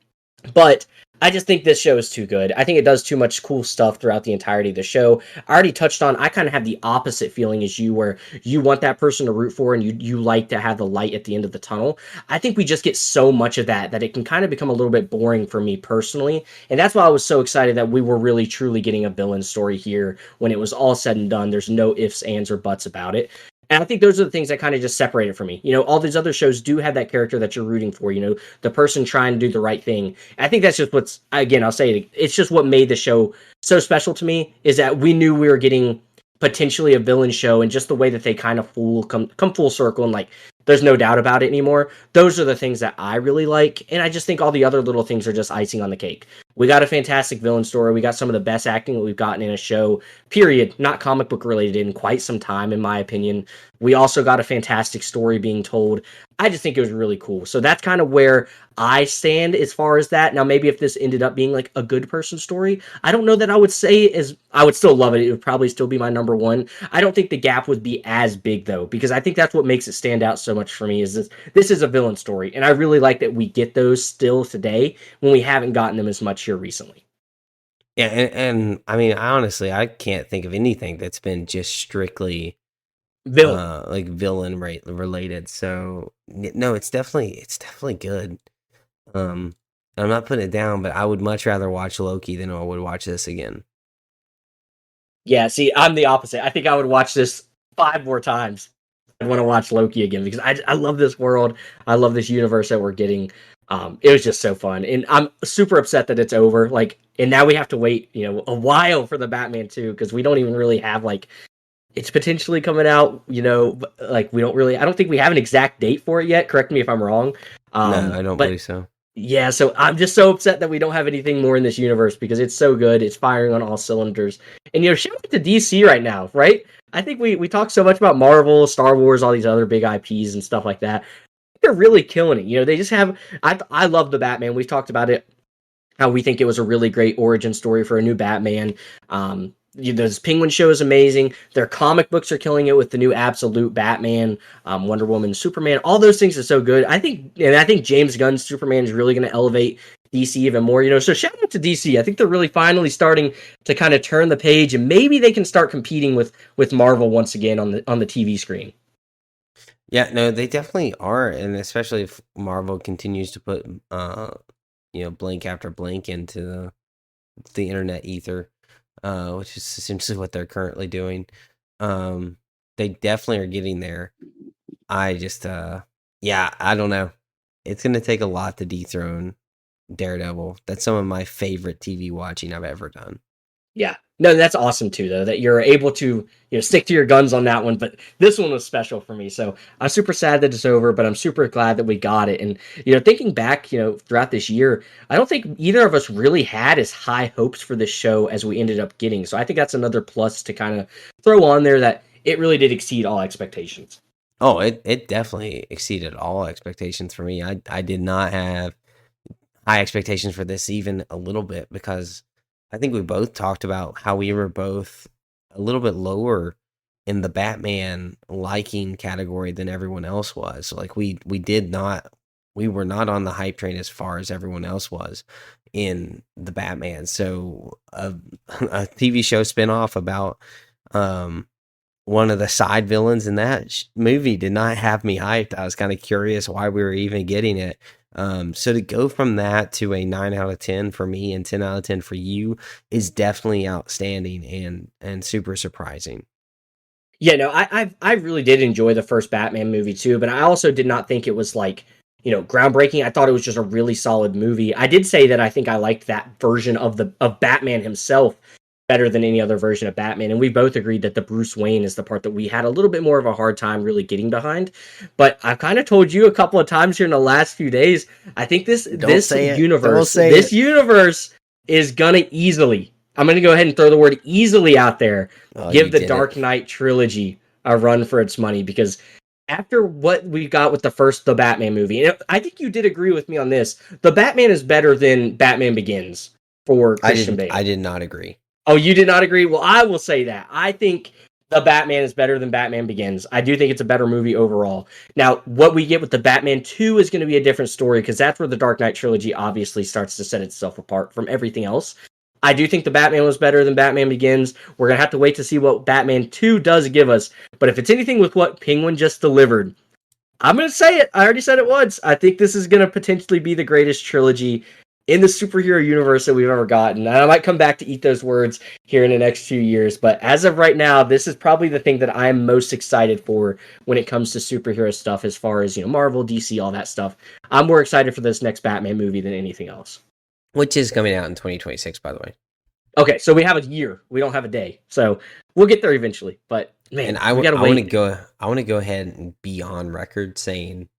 But I just think this show is too good. I think it does too much cool stuff throughout the entirety of the show. I already touched on, I kind of have the opposite feeling as you, where you want that person to root for and you like to have the light at the end of the tunnel. I think we just get so much of that it can kind of become a little bit boring for me personally. And that's why I was so excited that we were really truly getting a villain story here when it was all said and done. There's no ifs, ands, or buts about it. And I think those are the things that kind of just separate it from me. All these other shows do have that character that you're rooting for, the person trying to do the right thing. I think that's just again, I'll say it, it's just what made the show so special to me, is that we knew we were getting potentially a villain show, and just the way that they kind of come full circle, and like there's no doubt about it anymore. Those are the things that I really like, and I just think all the other little things are just icing on the cake. We got a fantastic villain story. We got some of the best acting that we've gotten in a show, period, not comic book related, in quite some time, in my opinion. We also got a fantastic story being told. I just think it was really cool. So that's kind of where I stand as far as that. Now, maybe if this ended up being like a good person story, I don't know that I would say I would still love it. It would probably still be my number one. I don't think the gap would be as big though, because I think that's what makes it stand out so much for me, is this is a villain story. And I really like that we get those still today when we haven't gotten them as much here recently. Yeah, and I mean, I can't think of anything that's been just strictly Villain. like villain rate related. So no, it's definitely good. Um, I'm not putting it down, but I would much rather watch Loki than I would watch this again. Yeah, see, I'm the opposite. I think I would watch this 5 more times. I'd want to watch Loki again, because I love this world. I love this universe that we're getting. It was just so fun, and I'm super upset that it's over. Like, and now we have to wait, a while for the Batman 2, because we don't even really have like it's potentially coming out. Like we don't really. I don't think we have an exact date for it yet. Correct me if I'm wrong. No, I don't But believe so. yeah, so I'm just so upset that we don't have anything more in this universe, because it's so good. It's firing on all cylinders. And shout out to DC right now, right? I think we talk so much about Marvel, Star Wars, all these other big IPs and stuff like that. They're really killing it. They just have I love the Batman. We've talked about it, how we think it was a really great origin story for a new Batman. This Penguin show is amazing. Their comic books are killing it with the new Absolute Batman, Wonder Woman, Superman. All those things are so good. I think James Gunn's Superman is really going to elevate DC even more. So shout out to DC. I think they're really finally starting to kind of turn the page, and maybe they can start competing with Marvel once again on the TV screen. Yeah, no, they definitely are, and especially if Marvel continues to put blink after blink into the internet ether, which is essentially what they're currently doing. They definitely are getting there. I just yeah, I don't know. It's gonna take a lot to dethrone Daredevil. That's some of my favorite TV watching I've ever done. Yeah. No, that's awesome too, though, that you're able to stick to your guns on that one. But this one was special for me, so I'm super sad that it's over. But I'm super glad that we got it. And thinking back, throughout this year, I don't think either of us really had as high hopes for this show as we ended up getting. So I think that's another plus to kind of throw on there, that it really did exceed all expectations. Oh, it definitely exceeded all expectations for me. I did not have high expectations for this even a little bit, because I think we both talked about how we were both a little bit lower in the Batman liking category than everyone else was. Like we were not on the hype train as far as everyone else was in the Batman. So a TV show spinoff about one of the side villains in that movie did not have me hyped. I was kind of curious why we were even getting it. So to go from that to a 9 out of 10 for me and 10 out of 10 for you is definitely outstanding and super surprising. Yeah, no, I really did enjoy the first Batman movie too, but I also did not think it was like, groundbreaking. I thought it was just a really solid movie. I did say that I think I liked that version of Batman himself better than any other version of Batman, and we both agreed that the Bruce Wayne is the part that we had a little bit more of a hard time really getting behind. But I've kind of told you a couple of times here in the last few days, I think this Don't say it. Don't say this it. universe is gonna easily. I'm gonna go ahead and throw the word easily out there. Oh, you Give the did Dark it. Knight trilogy a run for its money, because after what we got with the Batman movie, and I think you did agree with me on this, the Batman is better than Batman Begins for Christian I Bale. did not agree. Oh, you did not agree? Well, I will say that. I think the Batman is better than Batman Begins. I do think it's a better movie overall. Now, what we get with the Batman 2 is going to be a different story, because that's where the Dark Knight trilogy obviously starts to set itself apart from everything else. I do think the Batman was better than Batman Begins. We're going to have to wait to see what Batman 2 does give us. But if it's anything with what Penguin just delivered, I'm going to say it. I already said it once. I think this is going to potentially be the greatest trilogy in the superhero universe that we've ever gotten. And I might come back to eat those words here in the next few years. But as of right now, this is probably the thing that I'm most excited for when it comes to superhero stuff, as far as, Marvel, DC, all that stuff. I'm more excited for this next Batman movie than anything else. Which is coming out in 2026, by the way. Okay, so we have a year. We don't have a day. So we'll get there eventually. But man, And we gotta I want to wait. go. I want to go ahead and be on record saying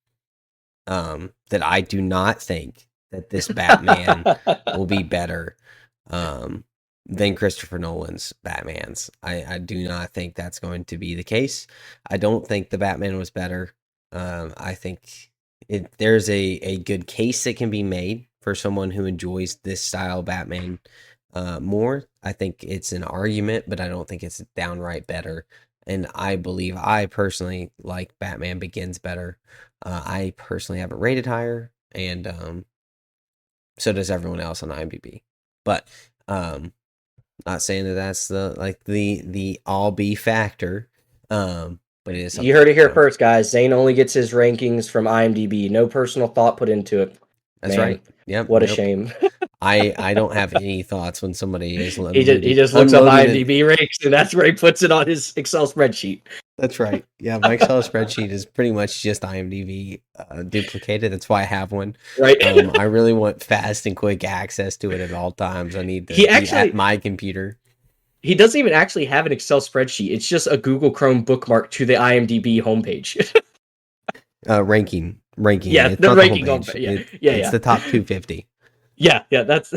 that I do not think that this Batman will be better than Christopher Nolan's Batmans. I do not think that's going to be the case. I don't think the Batman was better. I think there's a good case that can be made for someone who enjoys this style Batman more. I think it's an argument, but I don't think it's downright better. And I believe I personally like Batman Begins better. I personally have it rated higher, and so does everyone else on IMDb. But not saying that that's the all be factor. But it is You something. heard it here first, guys. Zane only gets his rankings from IMDb. No personal thought put into it. That's Man, right. Yep. what a Nope. shame. I don't have any thoughts when somebody is He just looks up unloading it. IMDb ranks, and that's where he puts it on his Excel spreadsheet. That's right. Yeah, my Excel spreadsheet is pretty much just IMDb duplicated. That's why I have one. Right? I really want fast and quick access to it at all times. I need to He be at actually my computer. he doesn't even actually have an Excel spreadsheet. It's just a Google Chrome bookmark to the IMDb homepage. Ranking. Yeah, It's the not the ranking homepage. homepage. Yeah, It's the top 250. yeah. That's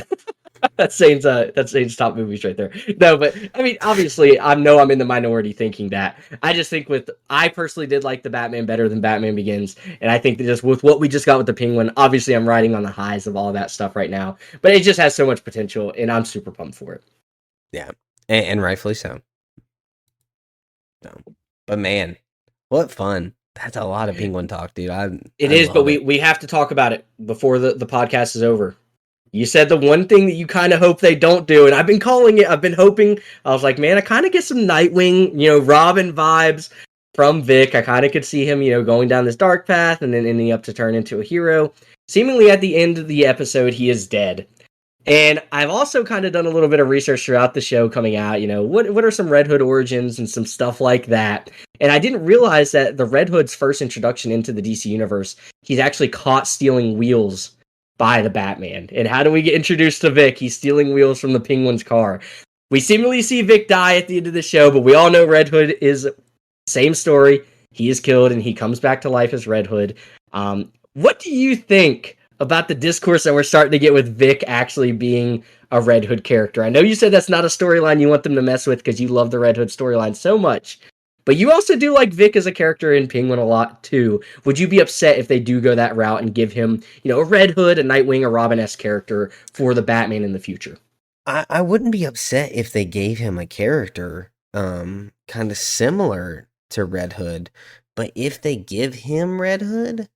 that's Zane's top movies right there. No, but I mean, obviously, I know I'm in the minority thinking that. I just think I personally did like the Batman better than Batman Begins, and I think that just with what we just got with the Penguin, obviously, I'm riding on the highs of all that stuff right now. But it just has so much potential, and I'm super pumped for it. Yeah, and rightfully so. No. But man, what fun! That's a lot of penguin talk, dude. I It is, but love it. we have to talk about it before the podcast is over. You said the one thing that you kind of hope they don't do, and I've been calling it. I've been hoping. I was like, man, I kind of get some Nightwing, Robin vibes from Vic. I kind of could see him, going down this dark path and then ending up to turn into a hero. Seemingly at the end of the episode, he is dead. And I've also kind of done a little bit of research throughout the show coming out, what are some Red Hood origins and some stuff like that. And I didn't realize that the Red Hood's first introduction into the DC universe, he's actually caught stealing wheels by the Batman. And how do we get introduced to Vic? He's stealing wheels from the Penguin's car. We seemingly see Vic die at the end of the show, but we all know Red Hood is same story. He is killed and he comes back to life as Red Hood. What do you think about the discourse that we're starting to get with Vic actually being a Red Hood character? I know you said that's not a storyline you want them to mess with because you love the Red Hood storyline so much, but you also do like Vic as a character in Penguin a lot too. Would you be upset if they do go that route and give him, a Red Hood, a Nightwing, a Robin-esque character for the Batman in the future? I wouldn't be upset if they gave him a character kind of similar to Red Hood, but if they give him Red Hood,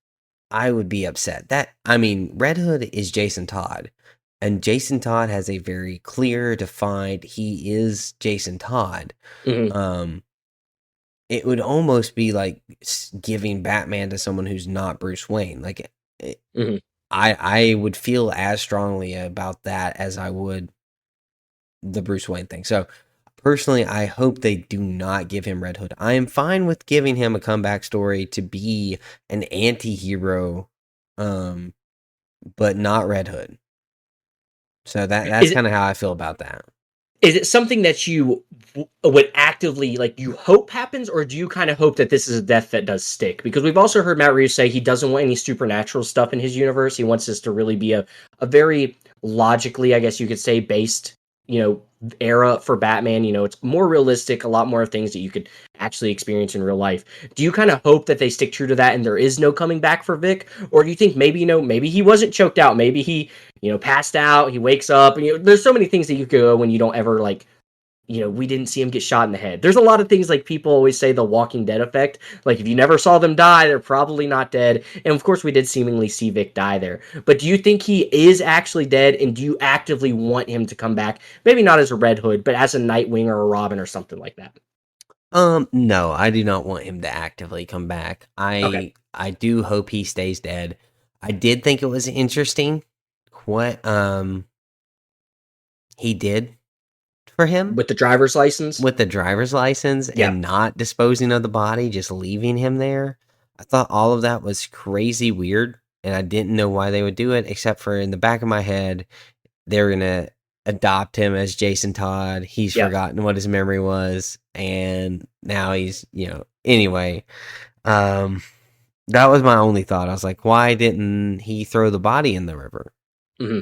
I would be upset. Red Hood is Jason Todd, and Jason Todd has a very clear, defined, he is Jason Todd. Mm-hmm. It would almost be like giving Batman to someone who's not Bruce Wayne. Mm-hmm. I would feel as strongly about that as I would the Bruce Wayne thing. So personally, I hope they do not give him Red Hood. I am fine with giving him a comeback story to be an anti-hero, but not Red Hood. So that's kind of how I feel about that. Is it something that you would actively, you hope happens, or do you kind of hope that this is a death that does stick? Because we've also heard Matt Reeves say he doesn't want any supernatural stuff in his universe. He wants this to really be a very logically, I guess you could say, based, era for Batman. It's more realistic, a lot more things that you could actually experience in real life. Do you kind of hope that they stick true to that and there is no coming back for Vic? Or do you think maybe, maybe he wasn't choked out, maybe he passed out, he wakes up, and there's so many things that you could go when you don't ever we didn't see him get shot in the head. There's a lot of things people always say the Walking Dead effect. If you never saw them die, they're probably not dead. And of course, we did seemingly see Vic die there. But do you think he is actually dead? And do you actively want him to come back? Maybe not as a Red Hood, but as a Nightwing or a Robin or something like that. No, I do not want him to actively come back. I do hope he stays dead. I did think it was interesting what he did for him with the driver's license and not disposing of the body, just leaving him there. I thought all of that was crazy weird, and I didn't know why they would do it, except for in the back of my head they're gonna adopt him as Jason Todd. He's forgotten what his memory was, and now he's anyway. That was my only thought. I was like, why didn't he throw the body in the river? Mm-hmm.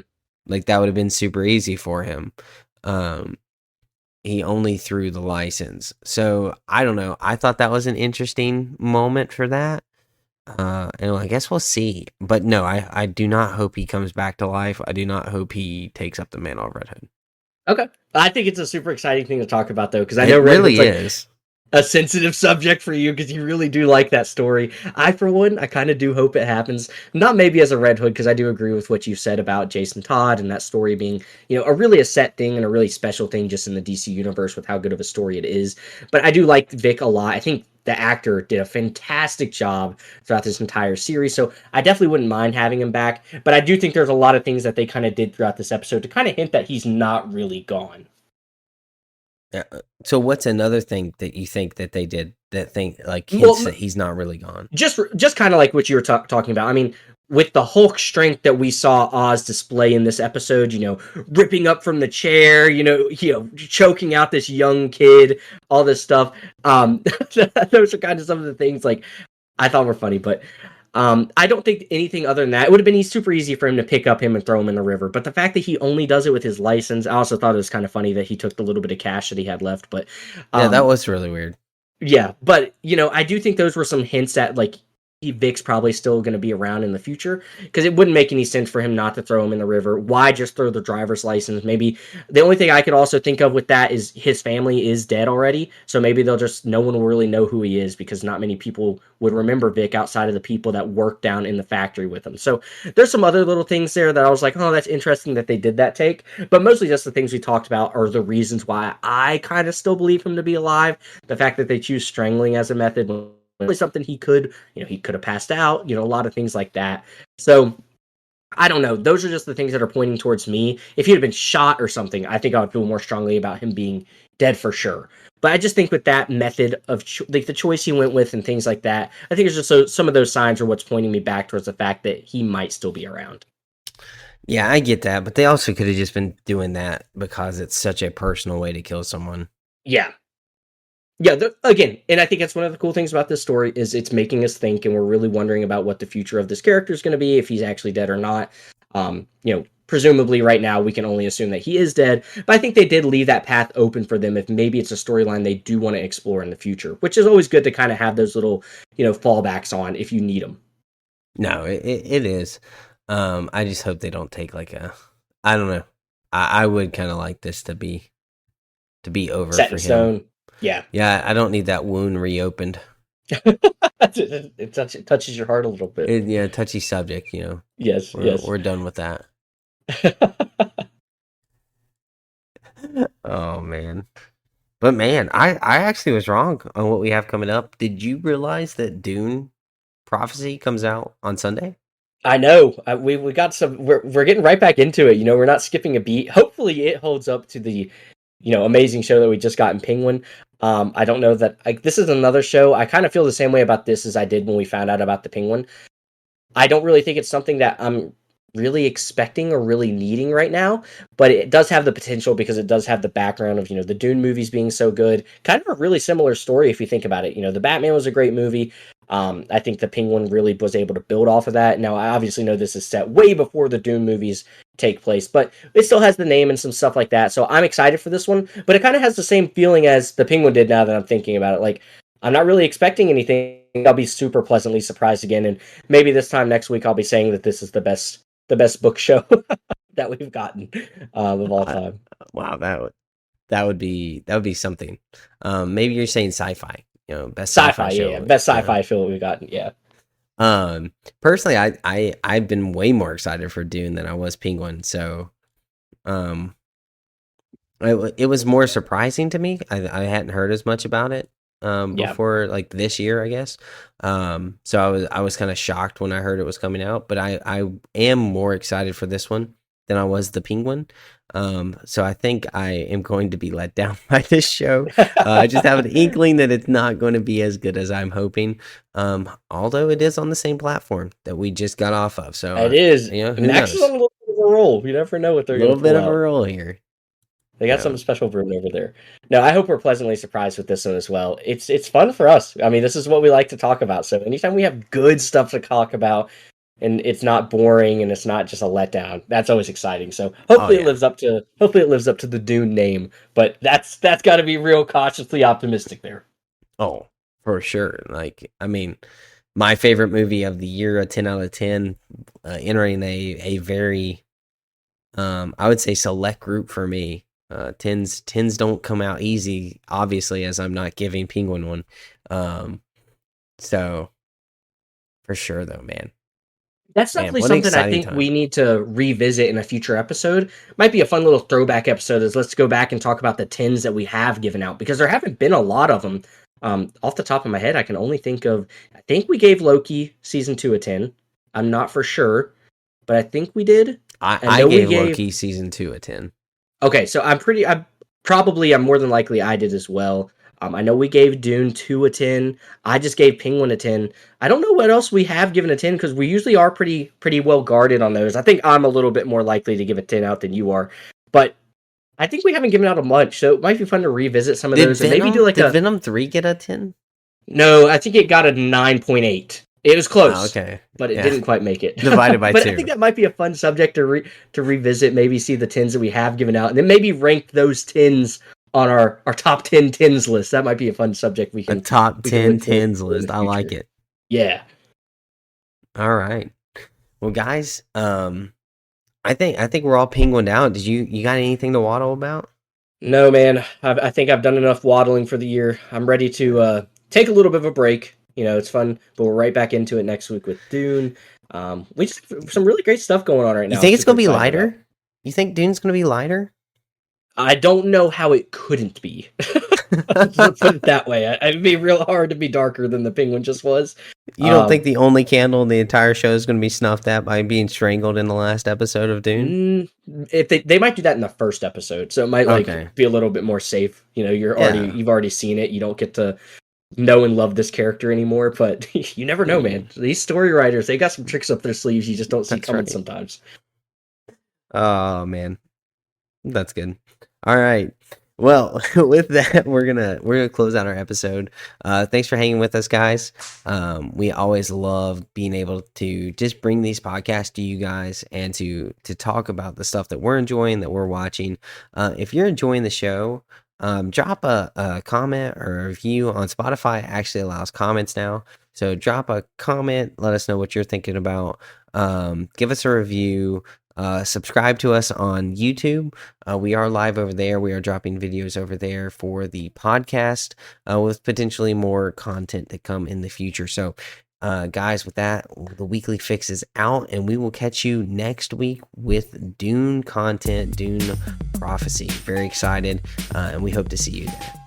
That would have been super easy for him. He only threw the license. So, I don't know. I thought that was an interesting moment for that. And I guess we'll see. But no, I do not hope he comes back to life. I do not hope he takes up the mantle of Red Hood. Okay. I think it's a super exciting thing to talk about, though, because I know Red really is a sensitive subject for you because you really do like that story. I, for one, I kind of do hope it happens. Not maybe as a Red Hood, because I do agree with what you said about Jason Todd and that story being, a set thing and a really special thing just in the DC universe with how good of a story it is. But I do like Vic a lot. I think the actor did a fantastic job throughout this entire series, so I definitely wouldn't mind having him back. But I do think there's a lot of things that they kind of did throughout this episode to kind of hint that he's not really gone. So what's another thing that you think that they did that hints that he's not really gone? Just kind of like what you were talking about. I mean, with the Hulk strength that we saw Oz display in this episode, ripping up from the chair, choking out this young kid, all this stuff. Those are kind of some of the things I thought were funny, but I don't think anything other than that. It would have been super easy for him to pick up him and throw him in the river. But the fact that he only does it with his license, I also thought it was kind of funny that he took the little bit of cash that he had left. But yeah, that was really weird. Yeah, but I do think those were some hints at Vic's probably still going to be around in the future, because it wouldn't make any sense for him not to throw him in the river. Why just throw the driver's license? Maybe the only thing I could also think of with that is his family is dead already, so maybe no one will really know who he is, because not many people would remember Vic outside of the people that work down in the factory with him. So there's some other little things there that I was like, oh, that's interesting that they did that take, but mostly just the things we talked about are the reasons why I kind of still believe him to be alive. The fact that they choose strangling as a method, something he could, he could have passed out, a lot of things like that. So I don't know. Those are just the things that are pointing towards me. If he had been shot or something, I think I would feel more strongly about him being dead for sure. But I just think with that method of like the choice he went with and things like that, I think it's just some of those signs are what's pointing me back towards the fact that he might still be around. Yeah, I get that, but they also could have just been doing that because it's such a personal way to kill someone. Yeah. Yeah, again, and I think that's one of the cool things about this story is it's making us think, and we're really wondering about what the future of this character is going to be, if he's actually dead or not. Presumably right now we can only assume that he is dead, but I think they did leave that path open for them if maybe it's a storyline they do want to explore in the future, which is always good to kind of have those little, fallbacks on if you need them. No, it is. I just hope they don't take like I don't know. I would kind of like this to be over Set for in him. stone. Yeah. Yeah, I don't need that wound reopened. It touches your heart a little bit. Yeah, touchy subject, Yes, yes. We're done with that. Oh man. But man, I actually was wrong on what we have coming up. Did you realize that Dune Prophecy comes out on Sunday? I know. We got some. We're getting right back into it. We're not skipping a beat. Hopefully, it holds up to the amazing show that we just got in Penguin. I don't know that this is another show. I kind of feel the same way about this as I did when we found out about the Penguin. I don't really think it's something that I'm really expecting or really needing right now, but it does have the potential because it does have the background of, the Dune movies being so good. Kind of a really similar story if you think about it. The Batman was a great movie. I think the Penguin really was able to build off of that. Now, I obviously know this is set way before the Dune movies take place, but it still has the name and some stuff like that. So I'm excited for this one, but it kind of has the same feeling as the Penguin did now that I'm thinking about it. Like, I'm not really expecting anything. I'll be super pleasantly surprised again, and maybe this time next week I'll be saying that this is the best book show that we've gotten of all time. Wow, that would be something. Maybe you're saying sci-fi, best Sci-fi show. yeah, best sci-fi show we've gotten, yeah. Personally, I've been way more excited for Dune than I was Penguin, so it was more surprising to me. I hadn't heard as much about it before, like this year, I guess. So I was kind of shocked when I heard it was coming out, but I am more excited for this one than I was the Penguin. So I think I am going to be let down by this show. I just have an inkling that it's not going to be as good as I'm hoping. Although it is on the same platform that we just got off of, so it is. Who Max knows? is on a little bit of a roll. You never know what they're going to pull out. A little bit of a roll here. They got something special brewing over there. No, I hope we're pleasantly surprised with this one as well. It's fun for us. I mean, this is what we like to talk about. So anytime we have good stuff to talk about, and it's not boring and it's not just a letdown, that's always exciting. So hopefully it lives up to the Dune name. But that's got to be real cautiously optimistic there. Oh, for sure. Like, I mean, my favorite movie of the year, a 10 out of 10, entering a very, I would say, select group for me. Tens don't come out easy, obviously, as I'm not giving Penguin one. So for sure though, man. That's definitely something I think we need to revisit in a future episode. Might be a fun little throwback episode is let's go back and talk about the 10s that we have given out, because there haven't been a lot of them. Off the top of my head, I can only think of, I think we gave Loki season 2 a 10. I'm not for sure, but I think we did. I gave Loki season 2 a 10. Okay, so I'm more than likely I did as well. I know we gave Dune 2 a 10. I just gave Penguin a 10. I don't know what else we have given a 10, because we usually are pretty well guarded on those. I think I'm a little bit more likely to give a 10 out than you are. But I think we haven't given out a bunch, so it might be fun to revisit some of those. And maybe do did Venom 3 get a 10? No, I think it got a 9.8. It was close. Oh, okay. But it didn't quite make it. Divided by 2. But I think that might be a fun subject to revisit, maybe see the 10s that we have given out, and then maybe rank those 10s on our top 10 10s list. That might be a fun subject we can... A top 10 10s list. I like it. Yeah. All right. Well, guys, I think we're all penguined out. Did you got anything to waddle about? No, man. I think I've done enough waddling for the year. I'm ready to take a little bit of a break. It's fun, but we're right back into it next week with Dune. We just have some really great stuff going on right You now. I'm think it's super gonna be excited about. lighter? You think Dune's gonna be lighter? I don't know how it couldn't be. Let's put it that way. It'd be real hard to be darker than the Penguin just was. You don't think Um, the only candle in the entire show is gonna be snuffed out by being strangled in the last episode of Dune? mm, if they might do that in the first episode, so it might Okay. be a little bit more safe. Yeah. You've already seen it. You don't get to know and love this character anymore, but you never know, Hmm, man. These story writers, they got some tricks up their sleeves you just don't see that's coming right. sometimes. Oh man. That's good. All right. Well, with that, we're gonna close out our episode. Thanks for hanging with us, guys. We always love being able to just bring these podcasts to you guys and to talk about the stuff that we're enjoying, that we're watching. If you're enjoying the show, drop a comment or a review on Spotify. It actually allows comments now, so drop a comment. Let us know what you're thinking about. Give us a review. Subscribe to us on YouTube. We are live over there. We are dropping videos over there for the podcast with potentially more content to come in the future. So, guys, with that, the weekly fix is out, and we will catch you next week with Dune content, Dune prophecy. Very excited, and we hope to see you there.